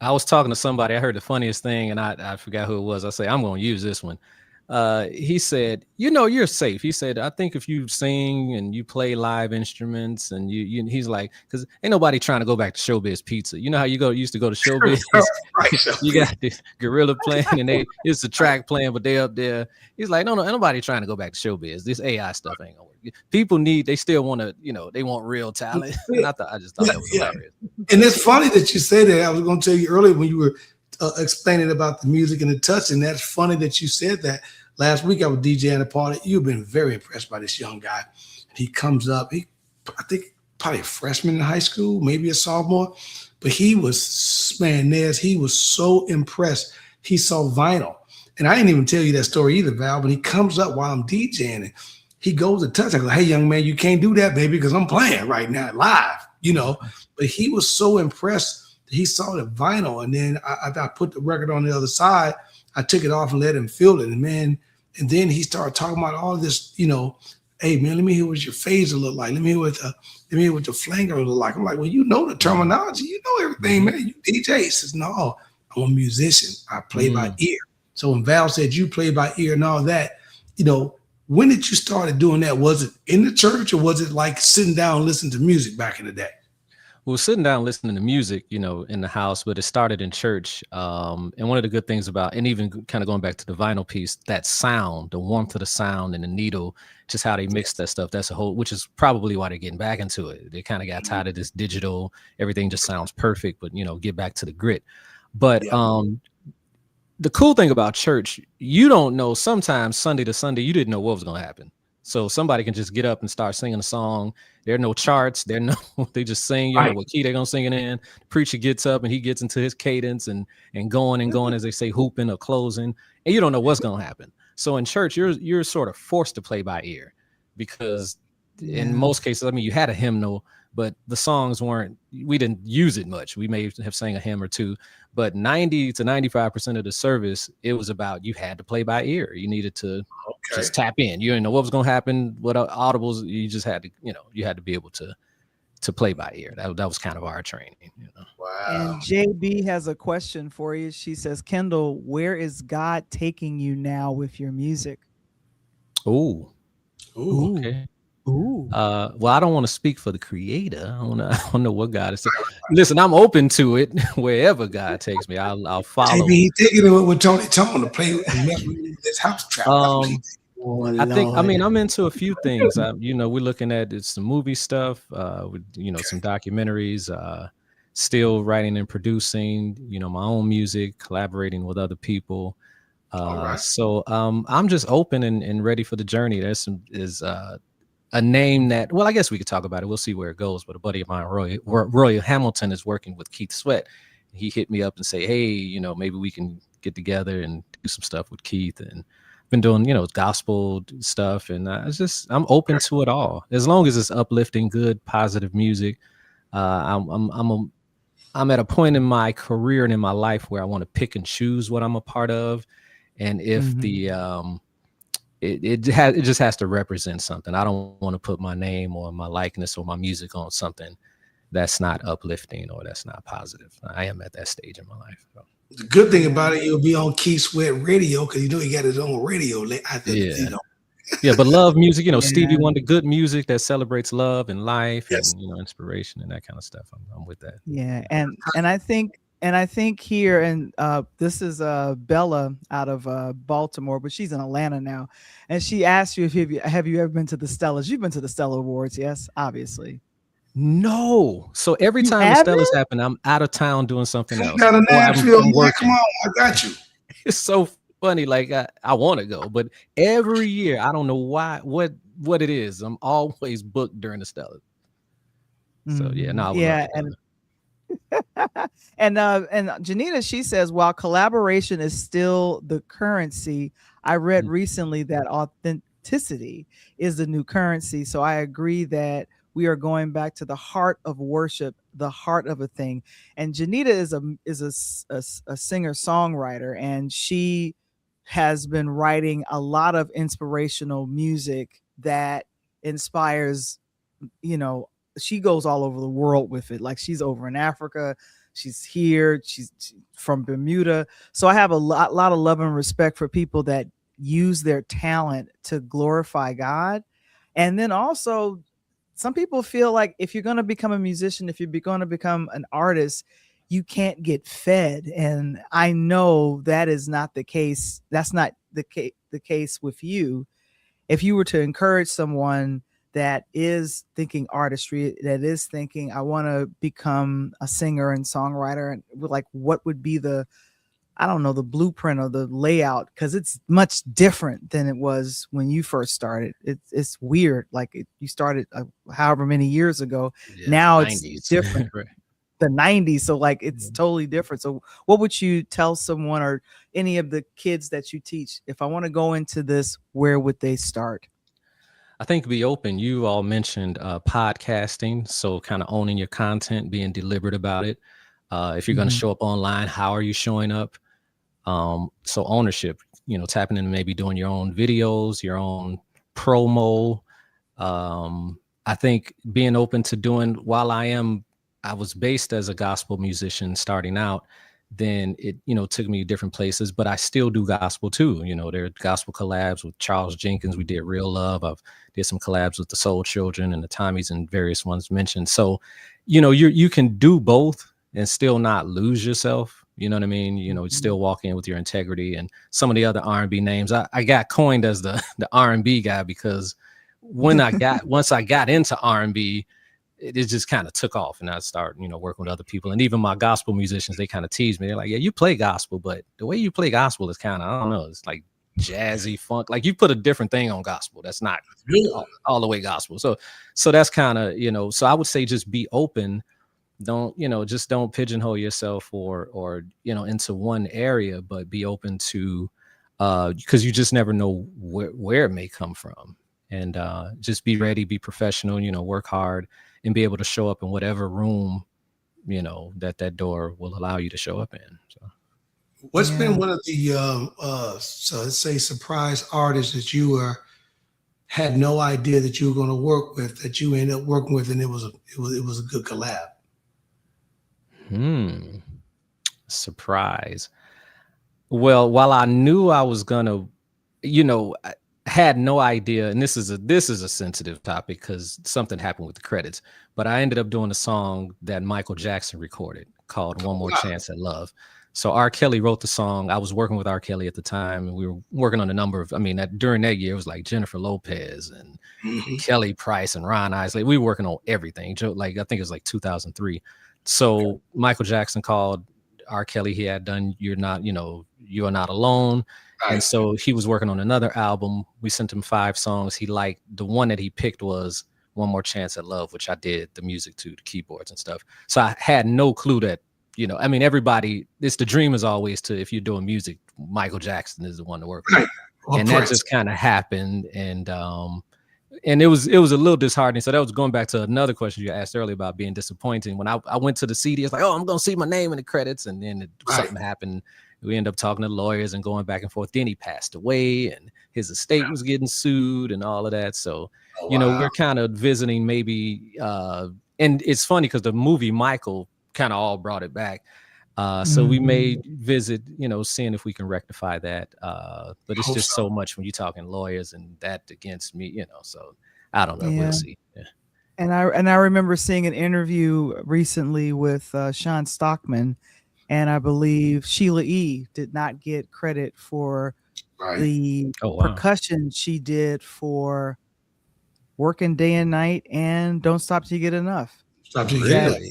I was talking to somebody. I heard the funniest thing, and I forgot who it was. I say, I'm going to use this one. He said, you know, you're safe. He said, I think if you sing and you play live instruments and he's like, because ain't nobody trying to go back to Showbiz Pizza. You know how used to go to Showbiz? Right. You got the gorilla playing and it's the track playing, but they up there. He's like, no, ain't nobody trying to go back to Showbiz. This AI stuff ain't gonna work. People they still want to, you know, they want real talent. And I just thought that was hilarious. And it's funny that you say that. I was going to tell you earlier when you were explaining about the music and the touch, and that's funny that you said that. Last week I was DJing a party. You've been very impressed by this young guy. He comes up, I think probably a freshman in high school, maybe a sophomore, but he was, man, Nez, he was so impressed. He saw vinyl. And I didn't even tell you that story either, Val, but he comes up while I'm DJing and he goes to touch. I go, hey, young man, you can't do that, baby, because I'm playing right now live, you know. But he was so impressed that he saw the vinyl. And then I put the record on the other side. I took it off and let him feel it. And man, and then he started talking about all this, you know, hey man, let me hear what your phaser look like. Let me hear what the flanger look like. I'm like, well, you know the terminology, you know everything, man. You DJ. He says, no, I'm a musician. I play by ear. So when Val said you play by ear and all that, you know, when did you start doing that? Was it in the church or was it like sitting down and listening to music back in the day? Well, sitting down listening to music, you know, in the house, but it started in church. And one of the good things about, and even kind of going back to the vinyl piece, that sound, the warmth of the sound and the needle, just how they mix that stuff. That's a whole, which is probably why they're getting back into it. They kind of got tired of this digital, everything just sounds perfect, but, you know, get back to the grit. But the cool thing about church, you don't know, sometimes Sunday to Sunday, you didn't know what was going to happen. So somebody can just get up and start singing a song. There are no charts. They just sing, you know what key they're going to sing it in. The preacher gets up and he gets into his cadence and going, as they say, hooping or closing. And you don't know what's going to happen. So in church, you're sort of forced to play by ear because in most cases, I mean, you had a hymnal, but the songs we didn't use it much. We may have sang a hymn or two, but 90 to 95% of the service, it was about, you had to play by ear. You needed to just tap in. You didn't know what was going to happen, what audibles, you just had to, you know, you had to be able to play by ear. That was kind of our training. You know? Wow. And JB has a question for you. She says, Kendall, where is God taking you now with your music? Oh, Ooh. Okay. Ooh. Well, I don't want to speak for the creator. I don't know what God is saying. Listen, I'm open to it wherever God takes me. I'll follow. JB, he taking it with Tony Tone to play and mess with this house trap. That's what he Um, did. Oh, I mean, Lord. I'm into a few things. We're looking at some movie stuff, with, some documentaries, still writing and producing, my own music, collaborating with other people. All right. So I'm just open and ready for the journey. There's a name that, well, I guess we could talk about it. We'll see where it goes. But a buddy of mine, Roy Hamilton, is working with Keith Sweat. He hit me up and say, hey, maybe we can get together and do some stuff with Keith. And been doing, gospel stuff. And I'm open to it all. As long as it's uplifting, good, positive music. I'm at a point in my career and in my life where I want to pick and choose what I'm a part of. And if it just has to represent something. I don't want to put my name or my likeness or my music on something that's not uplifting or that's not positive. I am at that stage in my life. So. The good thing about it, you'll be on Keith Sweat radio because he got his own radio. Yeah, but love music, Stevie Wonder, good music that celebrates love and life Yes. and inspiration and that kind of stuff. I'm with that. Yeah, and I think here, and this is Bella out of Baltimore, but she's in Atlanta now, and she asked you if have you ever been to the Stellas? You've been to the Stella Awards, yes, obviously. No, so every You time the haven't? Stellas happen, I'm out of town doing something else. Down in Or I'm Nashville, man, working. come on, I got you. It's so funny. Like I want to go, but every year I don't know why. What it is. I'm always booked during the Stellas. So yeah, no, I would love to go. and Janita, she says, while collaboration is still the currency, I read recently that authenticity is the new currency. So I agree that we are going back to the heart of worship, the heart of a thing. And Janita is a singer songwriter, and she has been writing a lot of inspirational music that inspires, she goes all over the world with it. Like she's over in Africa, she's here, she's from Bermuda. So I have a lot of love and respect for people that use their talent to glorify God. And then also, some people feel like if you're going to become a musician, if you're going to become an artist, you can't get fed. And I know that is not the case. That's not the case with you. If you were to encourage someone that is thinking artistry, that is thinking, I want to become a singer and songwriter, and like, what would be the blueprint or the layout? Because it's much different than it was when you first started. It's weird. Like you started however many years ago. Yeah, now 90s. It's different. Right. The 90s. So like it's totally different. So what would you tell someone or any of the kids that you teach, if I want to go into this, where would they start? I think be open. You all mentioned podcasting, so kind of owning your content, being deliberate about it. If you're going to show up online, how are you showing up? So ownership, tapping into maybe doing your own videos, your own promo. I think being open to doing, while I was based as a gospel musician starting out, then it, took me to different places, but I still do gospel too. There are gospel collabs with Charles Jenkins. We did Real Love. I've did some collabs with the Soul Children and the Tommies and various ones mentioned. So, you can do both and still not lose yourself. You know what I mean? Still walk in with your integrity. And some of the other R&B names, I got coined as the R&B guy because once I got into R&B, it just kind of took off, and I started, working with other people. And even my gospel musicians, they kind of tease me. They're like, yeah, you play gospel, but the way you play gospel is kind of, I don't know, it's like jazzy funk. Like you put a different thing on gospel. That's not all the way gospel. So that's kind of, so I would say just be open. Don't pigeonhole yourself or into one area, but be open to, because you just never know where it may come from. And just be ready, be professional, work hard, and be able to show up in whatever room, that door will allow you to show up in. So, what's been one of the so let's say surprise artists that you had no idea that you were going to work with, that you ended up working with, and it was a good collab? Surprise. Well, while I knew I was gonna, had no idea, and this is a sensitive topic because something happened with the credits, but I ended up doing a song that Michael Jackson recorded called One More Chance at Love. So R. Kelly wrote the song. I was working with R. Kelly at the time, and we were working on a number of, during that year, it was like Jennifer Lopez and Kelly Price and Ron Isley. We were working on everything. Like, I think it was like 2003. So Michael Jackson called R. Kelly. He had done You Are Not Alone. And so he was working on another album. We sent him 5 songs. He liked the one that he picked was One More Chance at Love, which I did the music to, the keyboards and stuff. So I had no clue that, everybody, it's the dream is always to, if you're doing music, Michael Jackson is the one to work with. And that just kind of happened. And it was a little disheartening. So that was going back to another question you asked earlier about being disappointing. When I went to the CD, it's like, oh, I'm going to see my name in the credits. And then something happened. We ended up talking to lawyers and going back and forth. Then he passed away and his estate was getting sued and all of that. So, we're kind of visiting maybe, and it's funny because the movie Michael kind of all brought it back. So we may visit, seeing if we can rectify that. But it's just so much when you're talking lawyers and that against me, so I don't know. Yeah. We'll see. Yeah. And I remember seeing an interview recently with Sean Stockman, and I believe Sheila E. did not get credit for the percussion she did for Working Day and Night and Don't Stop Till You Get Enough. Stop till you get enough.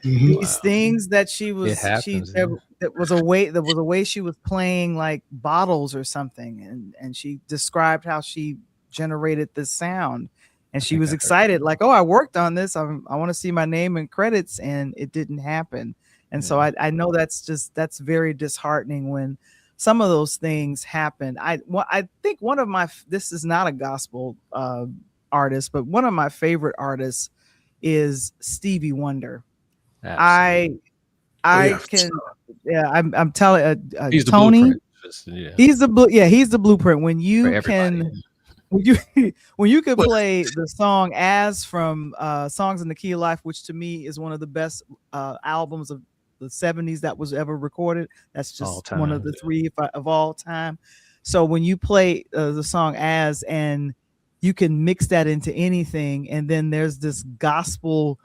These things that she was, there was a way she was playing like bottles or something, and she described how she generated this sound, and she was excited, like, oh, I worked on this. I want to see my name in credits, and it didn't happen. And so I know that's very disheartening when some of those things happen. I think one of my, this is not a gospel artist, but one of my favorite artists is Stevie Wonder. Absolutely. I'm telling he's Tony, he's the blueprint. When you can play the song As from Songs in the Key of Life, which to me is one of the best albums of the 70s that was ever recorded. That's just one of the 3 of all time. So when you play the song As, and you can mix that into anything, and then there's this gospel,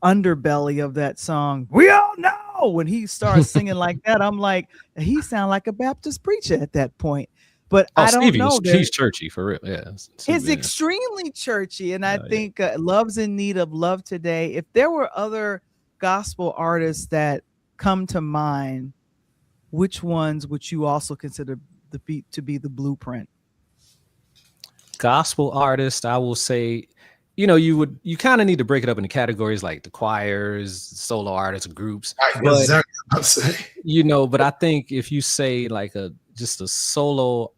underbelly of that song, we all know, when he starts singing like that, I'm like, he sound like a Baptist preacher at that point. But I don't know. He's churchy for real. Yeah, it's extremely churchy, and I think love's in need of love today. If there were other gospel artists that come to mind, which ones would you also consider to be the blueprint? Gospel artist, I will say, you kind of need to break it up into categories like the choirs, solo artists, groups. But, exactly what I'm saying. But I think if you say like just a solo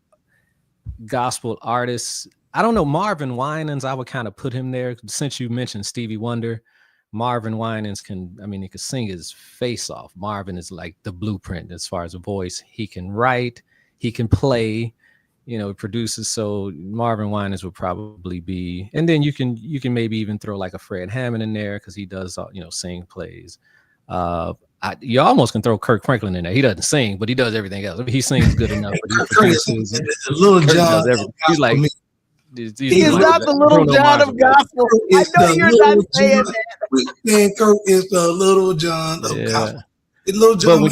gospel artist, I don't know, Marvin Winans, I would kind of put him there. Since you mentioned Stevie Wonder, Marvin Winans he can sing his face off. Marvin is like the blueprint as far as a voice. He can write, he can play, produces. So Marvin Winans would probably be, and then you can maybe even throw like a Fred Hammond in there because he does sing plays. You almost can throw Kirk Franklin in there. He doesn't sing, but he does everything else. He sings good enough. But he produces. Little John. He's like. He's not the Little John of gospel. I know you're not saying that. Man, Kirk is the Little John of gospel. Little John.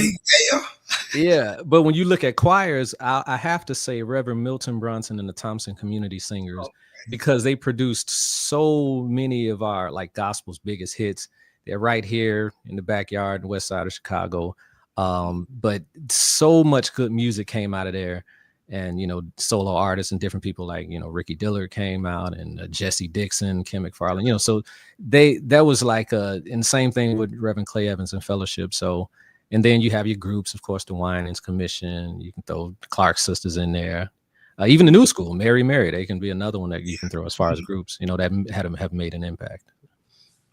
But when you look at choirs, I have to say Reverend Milton Brunson and the Thompson Community Singers, because they produced so many of our like gospel's biggest hits. They're right here in the backyard, in the west side of Chicago. But so much good music came out of there. And, solo artists and different people like, Ricky Dillard came out, and Jesse Dixon, Kim McFarland, so that was like and same thing with Reverend Clay Evans and Fellowship. So, and then you have your groups, of course, the Winans Commission, you can throw the Clark Sisters in there. Even the new school, Mary, they can be another one that you can throw as far as groups, that have made an impact.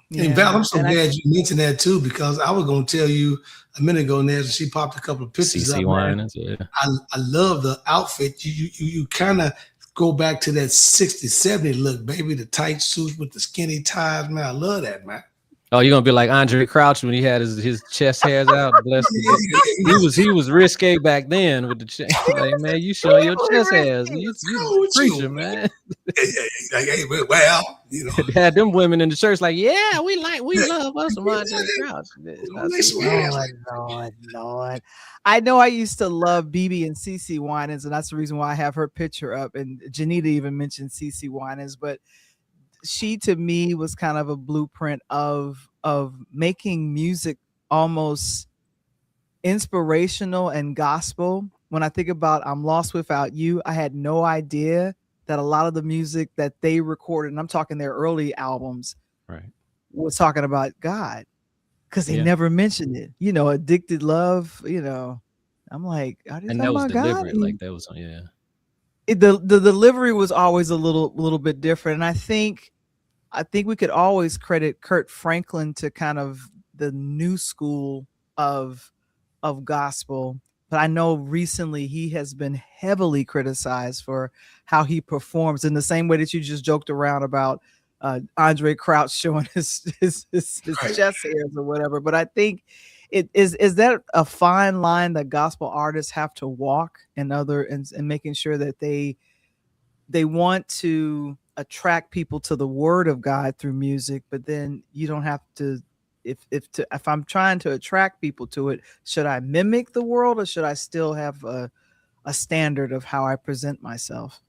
Yeah. And Val, I'm so glad you mentioned that too, because I was going to tell you a minute ago, Naz, she popped a couple of pictures up. I love the outfit. You kind of go back to that 60s, 70s look, baby. The tight suits with the skinny ties, man. I love that, man. Oh, you're gonna be like Andre Crouch when he had his chest hairs out. Bless him. He was risque back then with the chest. Like, man, you showing your chest hairs. You preacher, man. Like, hey, well, you know, They had them women in the church like, yeah, we love us some Andre Crouch. Lord. I know I used to love BB and CeCe Winans, and that's the reason why I have her picture up. And Janita even mentioned CeCe Winans, but she to me was kind of a blueprint of making music almost inspirational and gospel. When I think about I'm Lost Without You, I had no idea that a lot of the music that they recorded, and I'm talking their early albums, right, was talking about God, because they never mentioned it. You know, Addicted Love, you know, I'm like, are they and talking that was about deliberate. God? Like that was, The delivery was always a little bit different. And I think we could always credit Kurt Franklin to kind of the new school of gospel. But I know recently he has been heavily criticized for how he performs, in the same way that you just joked around about Andre Crouch showing his chest hairs or whatever. But I think is that a fine line that gospel artists have to walk, and making sure that they want to attract people to the word of God through music, but then you don't have to. If I'm trying to attract people to it, should I mimic the world, or should I still have a standard of how I present myself?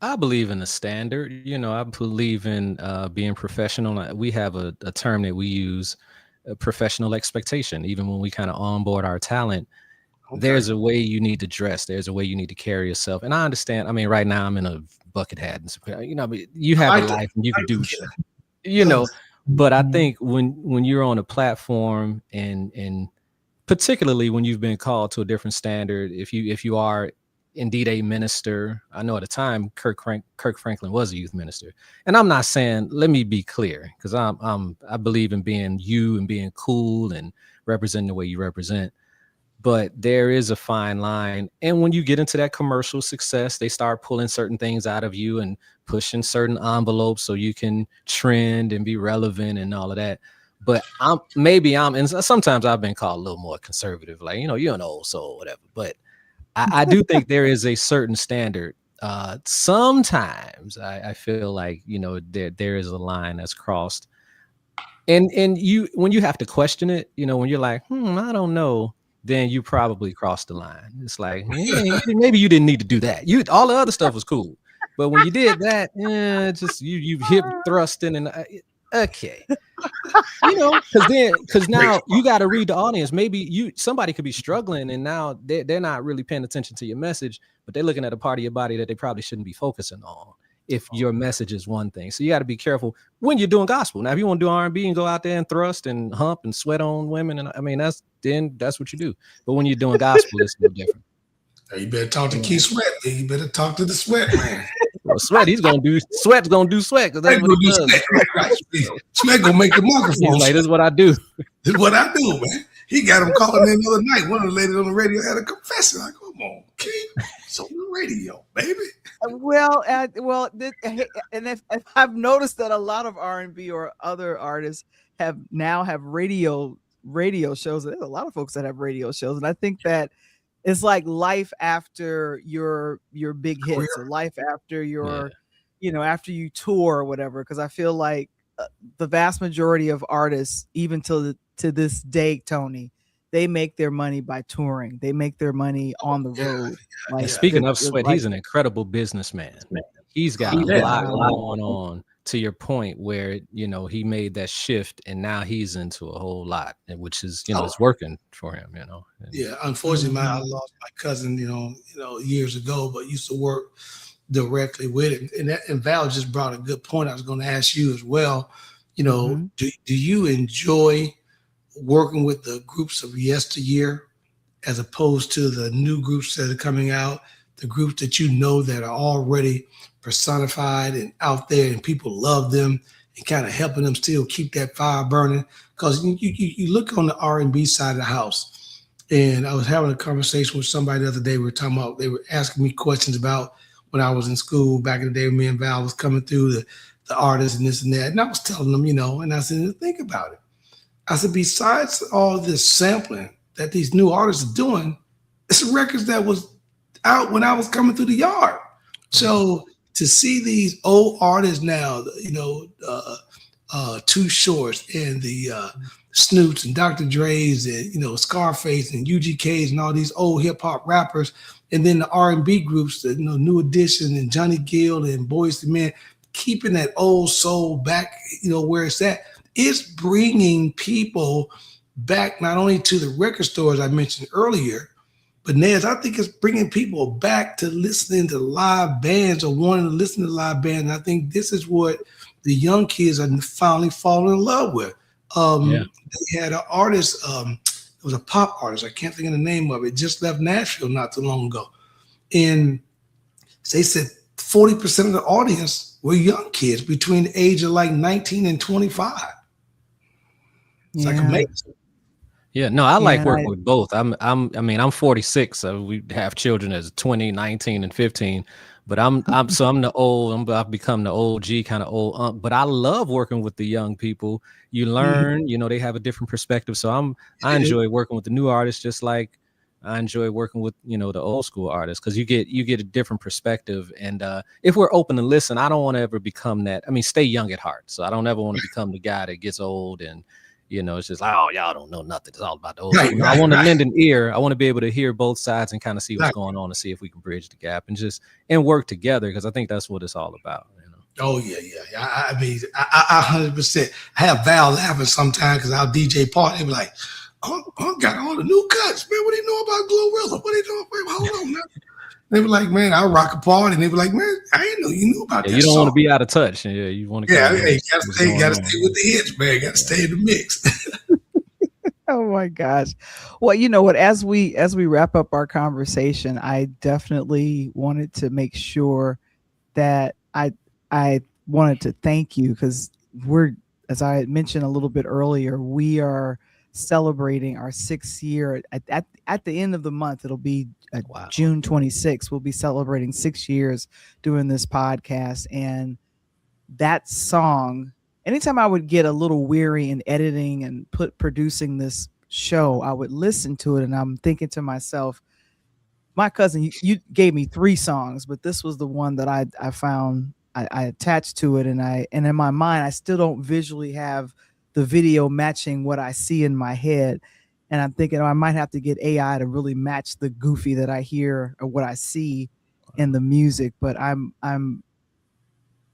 I believe in the standard. You know, I believe in being professional. We have a term that we use, professional expectation. Even when we kind of onboard our talent, there's a way you need to dress. There's a way you need to carry yourself. And I understand. I mean, right now I'm in a bucket hat, and you know, you have a life and you can do, you know. But I think when you're on a platform, and particularly when you've been called to a different standard, if you are indeed a minister. I know at the time Kirk Franklin was a youth minister, and I'm not saying, let me be clear, because I believe in being you and being cool and representing the way you represent. But there is a fine line, and when you get into that commercial success, they start pulling certain things out of you and pushing certain envelopes so you can trend and be relevant and all of that. But and sometimes I've been called a little more conservative, like, you know, you're an old soul, whatever. But I do think there is a certain standard. Sometimes I feel like, you know, there is a line that's crossed, and when you have to question it, you know, when you're like, I don't know, then you probably crossed the line. It's like, maybe you didn't need to do that. All the other stuff was cool, but when you did that, just you've hip thrusting and okay, you know, because now you got to read the audience. Maybe somebody could be struggling, and now they're not really paying attention to your message, but they're looking at a part of your body that they probably shouldn't be focusing on, if your message is one thing. So you got to be careful when you're doing gospel. Now, if you want to do R&B and go out there and thrust and hump and sweat on women, and I mean, that's what you do. But when you're doing gospel, it's no different. You better talk to Keith Sweat. You better talk to the Sweat man. Well, Sweat's gonna do Sweat, because that's what he does. Right. Sweat gonna make the microphone. Like, this is what I do. This is what I do, man. He got him calling in the other night. One of the ladies on the radio had a confession. Like, come on, Keith, it's on the radio, baby. And if I've noticed that a lot of R&B or other artists have radio shows. There's a lot of folks that have radio shows, and I think that it's like life after your big hits, or life after your, you know, after you tour or whatever. Because I feel like the vast majority of artists, even to this day, Tony, they make their money by touring. They make their money on the road. Like, speaking of Sweat, he's an incredible businessman. He's got a lot going on, to your point, where, you know, he made that shift and now he's into a whole lot, which is, you know, it's working for him, you know. Yeah, unfortunately, I lost my cousin, you know, years ago, but used to work directly with it. And Val just brought a good point. I was going to ask you as well. You know, do you enjoy working with the groups of yesteryear as opposed to the new groups that are coming out, the groups that you know that are already personified and out there and people love them, and kind of helping them still keep that fire burning? Because you look on the R&B side of the house, and I was having a conversation with somebody the other day. They were asking me questions about when I was in school back in the day, me and Val was coming through the the artists and this and that. And I was telling them, and I said, think about it. I said, besides all this sampling that these new artists are doing, it's records that was out when I was coming through the yard. So to see these old artists now, Too Shorts and the Snoops and Dr. Dre's and Scarface and UGKs and all these old hip hop rappers, and then the R&B groups, the New Edition and Johnny Gill and Boyz II Men, keeping that old soul back, where it's at. It's bringing people back not only to the record stores I mentioned earlier, but Nez, I think it's bringing people back to listening to live bands or wanting to listen to live bands. And I think this is what the young kids are finally falling in love with. They had an artist, it was a pop artist, I can't think of the name of it, just left Nashville not too long ago. And they said 40% of the audience were young kids between the age of like 19 and 25. It's like amazing. Yeah, no, I like working with both. I'm 46, so we have children as 20, 19, and 15. But I'm the old. I've become the old G kind of old. But I love working with the young people. You learn, they have a different perspective. So I enjoy working with the new artists, just like I enjoy working with the old school artists, because you get a different perspective. And if we're open to listen, I don't want to ever become that. I mean, stay young at heart. So I don't ever want to become the guy that gets old and it's just like, oh, y'all don't know nothing. It's all about the old. I want to lend an ear. I want to be able to hear both sides and kind of see what's going on and see if we can bridge the gap and work together, because I think that's what it's all about. Oh yeah. I mean, I 100%. I have Val laughing sometimes because I'll DJ party. They be like, "Oh, got all the new cuts, man. What do you know about Glorilla? What do you know? Wait, hold on, man." They were like, "Man, I rock a party," and they were like, "Man, I didn't know you knew about that." You don't want to be out of touch. Yeah, you want to. Yeah, you gotta stay with the hits, man. You gotta stay in the mix. Oh my gosh. Well, you know what? As we wrap up our conversation, I definitely wanted to make sure that I wanted to thank you, because as I had mentioned a little bit earlier, we are celebrating our 6th year at the end of the month. It'll be June 26th. We'll be celebrating 6 years doing this podcast. And that song, anytime I would get a little weary in editing and producing this show, I would listen to it and I'm thinking to myself, my cousin, you gave me 3 songs, but this was the one that I found I attached to it, and in my mind I still don't visually have the video matching what I see in my head. And I'm thinking, I might have to get AI to really match the goofy that I hear or what I see in the music. But I'm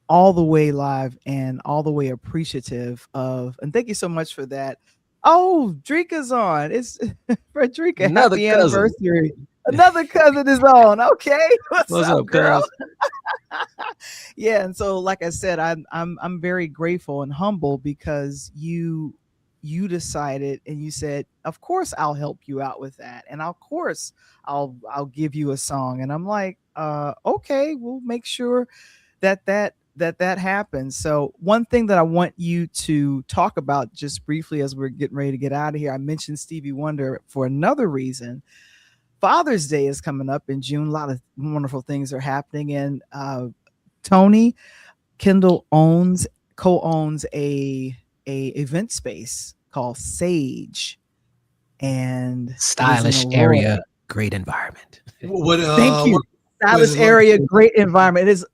all the way live and all the way appreciative of, and thank you so much for that. Oh, Drika's on. It's for Drika. Another happy cousin. Anniversary. Another cousin is on. Okay. What's up, girl? Yeah. And so, like I said, I'm very grateful and humble because you decided and you said, of course I'll help you out with that. And of course I'll give you a song. And I'm like, okay, we'll make sure that happens. So one thing that I want you to talk about just briefly as we're getting ready to get out of here, I mentioned Stevie Wonder for another reason. Father's Day is coming up in June. A lot of wonderful things are happening. And Tony, Kendall co-owns a event space called Sage, and stylish area, great environment. Thank you. Stylish area, great environment. It is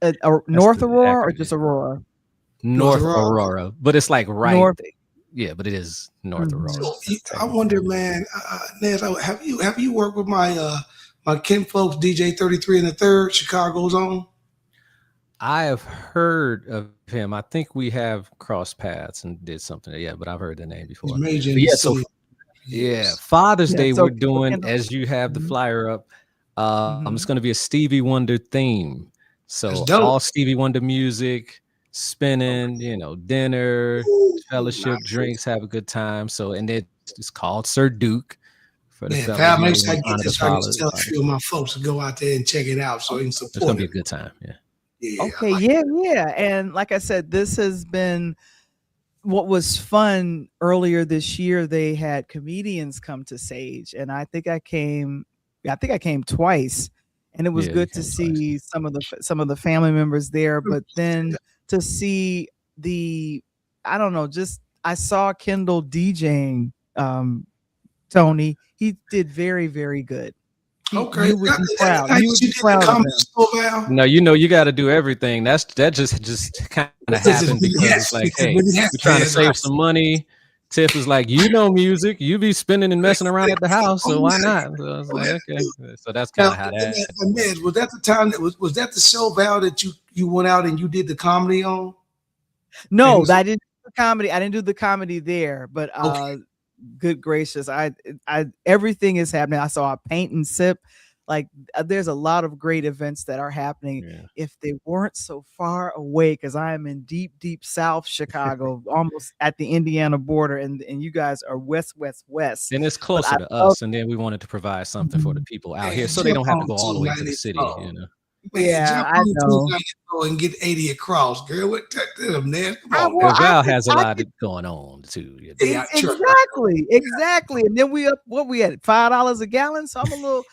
North Aurora or just Aurora? North Aurora, but it's like North. Yeah, but it is North Aurora. So, I wonder, man, Nez, have you worked with my Ken folks, DJ 33 and the Third, Chicago's own? I have heard of him. I think we have crossed paths and did something. Yeah, but I've heard the name before. Father's Day we're doing, as you have the flyer up. It's going to be a Stevie Wonder theme. So all Stevie Wonder music, spinning, dinner, fellowship, drinks, have a good time. So, and it's called Sir Duke. For the Val, make sure I get this right. Tell a few of my folks to go out there and check it out so they can support it. It's going to be a good time. Yeah. Okay. Yeah. And like I said, this has been what was fun earlier this year. They had comedians come to Sage, and I think I came twice, and it was good to see some of the family members there, but then to see I don't know, just I saw Kendall DJing, Tony. He did very, very good. Okay, You would be proud. You would be proud of him. No, you got to do everything. That just kind of happened because it's like, hey, we're trying to save some money. Tiff was like, music, you be spending and messing around at the house, so why not? So I was like, okay. So that's kind of how that. Was that the time was that the show, Val, that you went out and you did the comedy on? No, I didn't do the comedy. I didn't do the comedy there, but good gracious, I everything is happening. I saw a paint and sip. Like there's a lot of great events that are happening. Yeah. If they weren't so far away, because I am in deep South Chicago, almost at the Indiana border, and you guys are west. And it's closer to us. And then we wanted to provide something for the people out here, so they don't have to go all the way to the city. You know. Yeah, I know. And get 80 across, girl. What them, man? Val has a lot going on too. Exactly. And then we had $5 a gallon. So I'm a little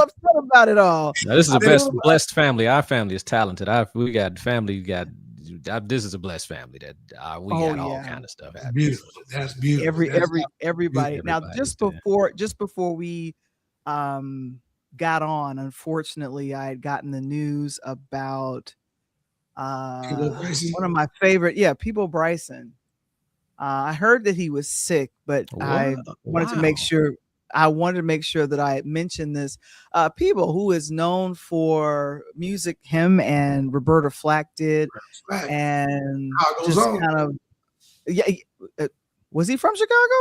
upset about it all. Now, this is a blessed family. Our family is talented. We got family. This is a blessed family that we got all kind of stuff. That's beautiful. That's beautiful. Everybody. Now, just before we got on, unfortunately, I had gotten the news about one of my favorite, People Bryson. I heard that he was sick, but I wanted to make sure that I mentioned this. People who is known for music, him and Roberta Flack did, and just kind of was he from Chicago?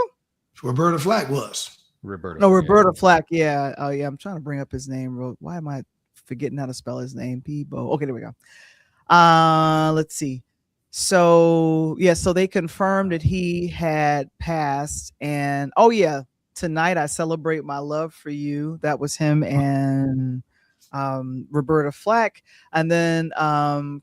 Roberta Flack was. Roberta Flack. Yeah. Oh, yeah. I'm trying to bring up his name. Why am I forgetting how to spell his name? Peebo. Okay, there we go. Let's see. So they confirmed that he had passed. And tonight I celebrate my love for you. That was him and Roberta Flack. And then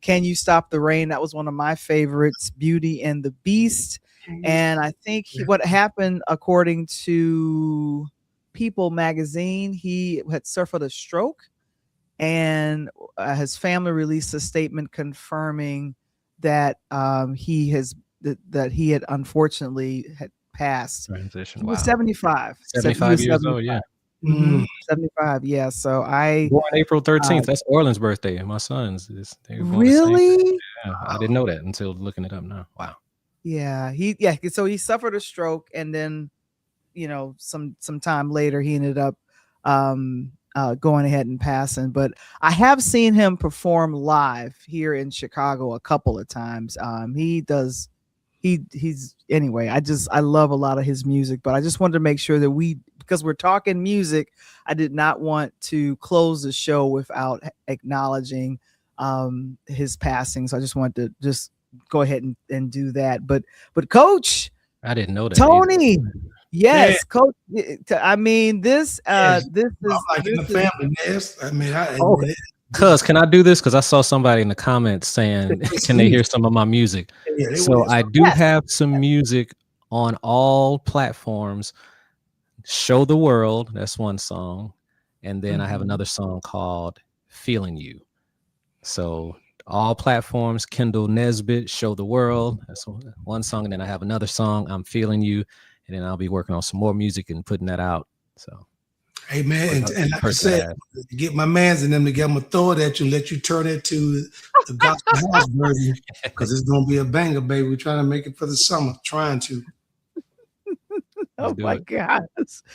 Can You Stop the Rain? That was one of my favorites. Beauty and the Beast. And I think what happened, according to People magazine, he had suffered a stroke, and his family released a statement confirming that he had unfortunately had passed. Transition. He was 75. 75 years old. Yeah. Mm-hmm. 75. Yeah. So born April 13th. That's Orland's birthday, and my son's. Really? Yeah, I didn't know that until looking it up now. Wow. Yeah, so he suffered a stroke, and then some time later he ended up going ahead and passing. But I have seen him perform live here in Chicago a couple of times. He's anyway, I love a lot of his music, but I just wanted to make sure that because we're talking music, I did not want to close the show without acknowledging his passing. So I just wanted to go ahead and do that. But Coach, I didn't know that. Tony, yes, Coach. I mean, this is like in the family. Yes, I mean, Cuz, can I do this? Because I saw somebody in the comments saying, can they hear some of my music? Yeah, so I do have some music on all platforms. Show the World, that's one song. And then I have another song called Feeling You. So all platforms, Kendall Nesbitt, Show the World. That's one song. And then I have another song, I'm Feeling You. And then I'll be working on some more music and putting that out. So, hey, man. And like I said, get my mans in them to get them a throw it at you, let you turn it to the gospel house version, because it's going to be a banger, baby. We're trying to make it for the summer, trying to. Oh my gosh.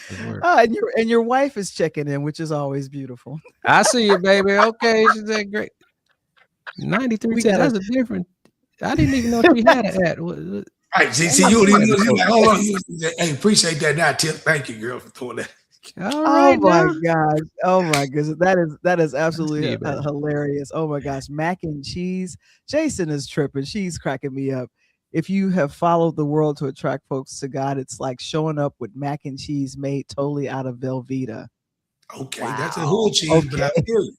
And your wife is checking in, which is always beautiful. I see you, baby. Okay. She's that great. 93 that's a different. I didn't even know she had an ad. Right, see, you don't even know. Hold on. Hey, appreciate that now, Tip. Thank you, girl, for doing that. All right, my gosh. Oh my goodness. That is absolutely hilarious. Oh my gosh. Mac and cheese. Jason is tripping. She's cracking me up. If you have followed the world to attract folks to God, it's like showing up with mac and cheese made totally out of Velveeta. Okay, wow. That's a hood cheese, but I feel you.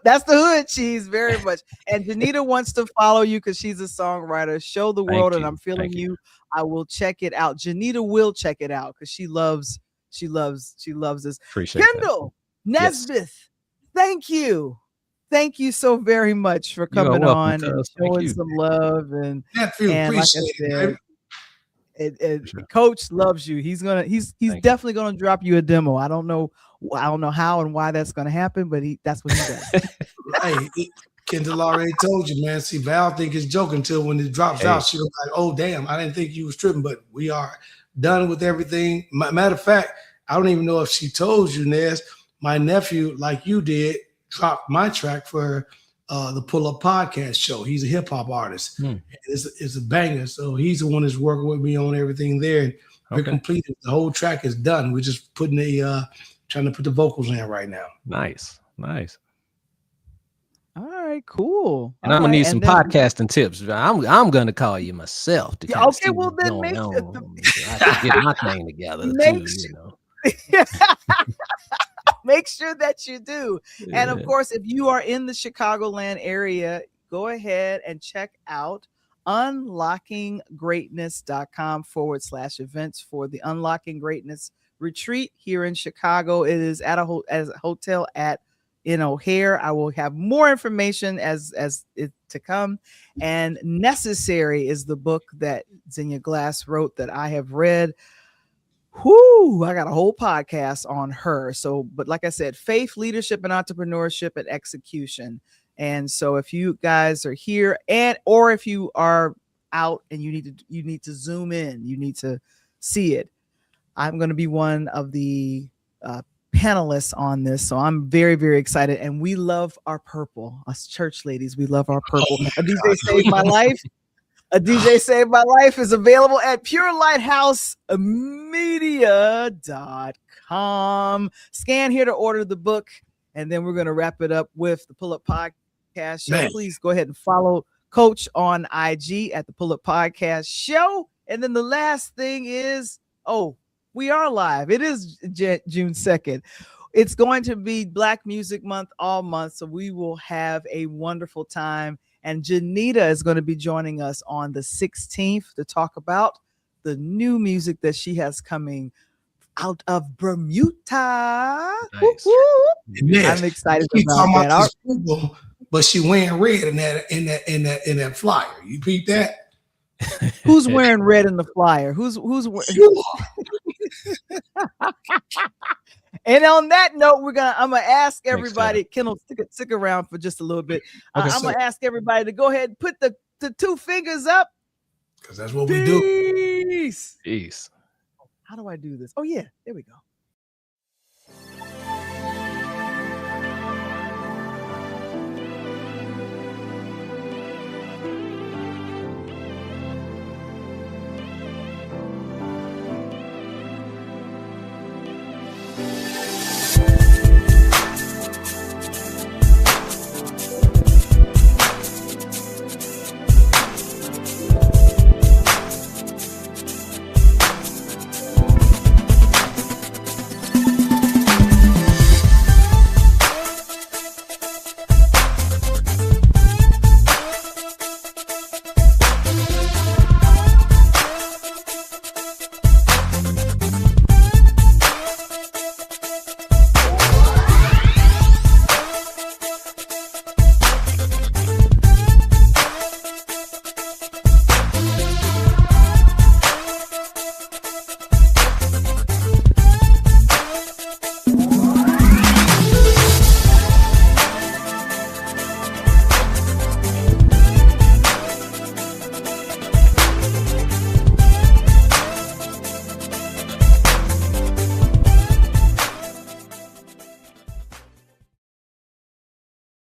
That's the hood cheese, very much. And Janita wants to follow you because she's a songwriter. Show the world, and I'm feeling you. I will check it out. Janita will check it out because she loves this. Appreciate Kendall Nesbitt, thank you thank you so very much for coming on and showing some love and appreciate like I said, Coach loves you. He's definitely gonna drop you a demo. I don't know how and why that's gonna happen, but that's what he does. Hey, Kendall already told you, man. See, Val think it's joking until when it drops out, she'll be like, "Oh, damn, I didn't think you was tripping," but we are done with everything. Matter of fact, I don't even know if she told you, Nes. My nephew, like you did, dropped my track for the Pull Up Podcast show. He's a hip hop artist. It's a banger. So he's the one that's working with me on everything there. And we're completed. The whole track is done. We're just putting trying to put the vocals in right now. Nice. All right, cool. And I'm gonna need some podcasting tips. I'm gonna call you myself. To okay, well then make I can get my thing together Make sure that you do. Yeah. And of course, if you are in the Chicagoland area, go ahead and check out unlockinggreatness.com/events for the Unlocking Greatness retreat here in Chicago. It is at a hotel in O'Hare. I will have more information as it to come. And Necessary is the book that Xenia Glass wrote that I have read. I got a whole podcast on her. So, but like I said, faith, leadership, and entrepreneurship and execution. And so if you guys are here or if you are out and you need to zoom in, you need to see it. I'm going to be one of the panelists on this. So I'm very, very excited. And we love our purple. Us church ladies, we love our purple. A DJ saved my life. A DJ Saved My Life is available at purelighthouse.media.com. Scan here to order the book, and then we're going to wrap it up with the Pull Up Podcast Show. Man. Please go ahead and follow Coach on IG at the Pull Up Podcast Show. And then the last thing is, we are live. It is June 2nd. It's going to be Black Music Month all month, so we will have a wonderful time. And Janita is going to be joining us on the 16th to talk about the new music that she has coming out of Bermuda. Nice. Yes. I'm excited about that. People, but she wearing red in that flyer. You peep that? Who's wearing red in the flyer? Who's wearing? And on that note, I'm gonna ask everybody. Kendall, stick around for just a little bit. I'm gonna ask everybody to go ahead and put the two fingers up, because that's what we do. Peace. Peace. How do I do this? Oh yeah, there we go.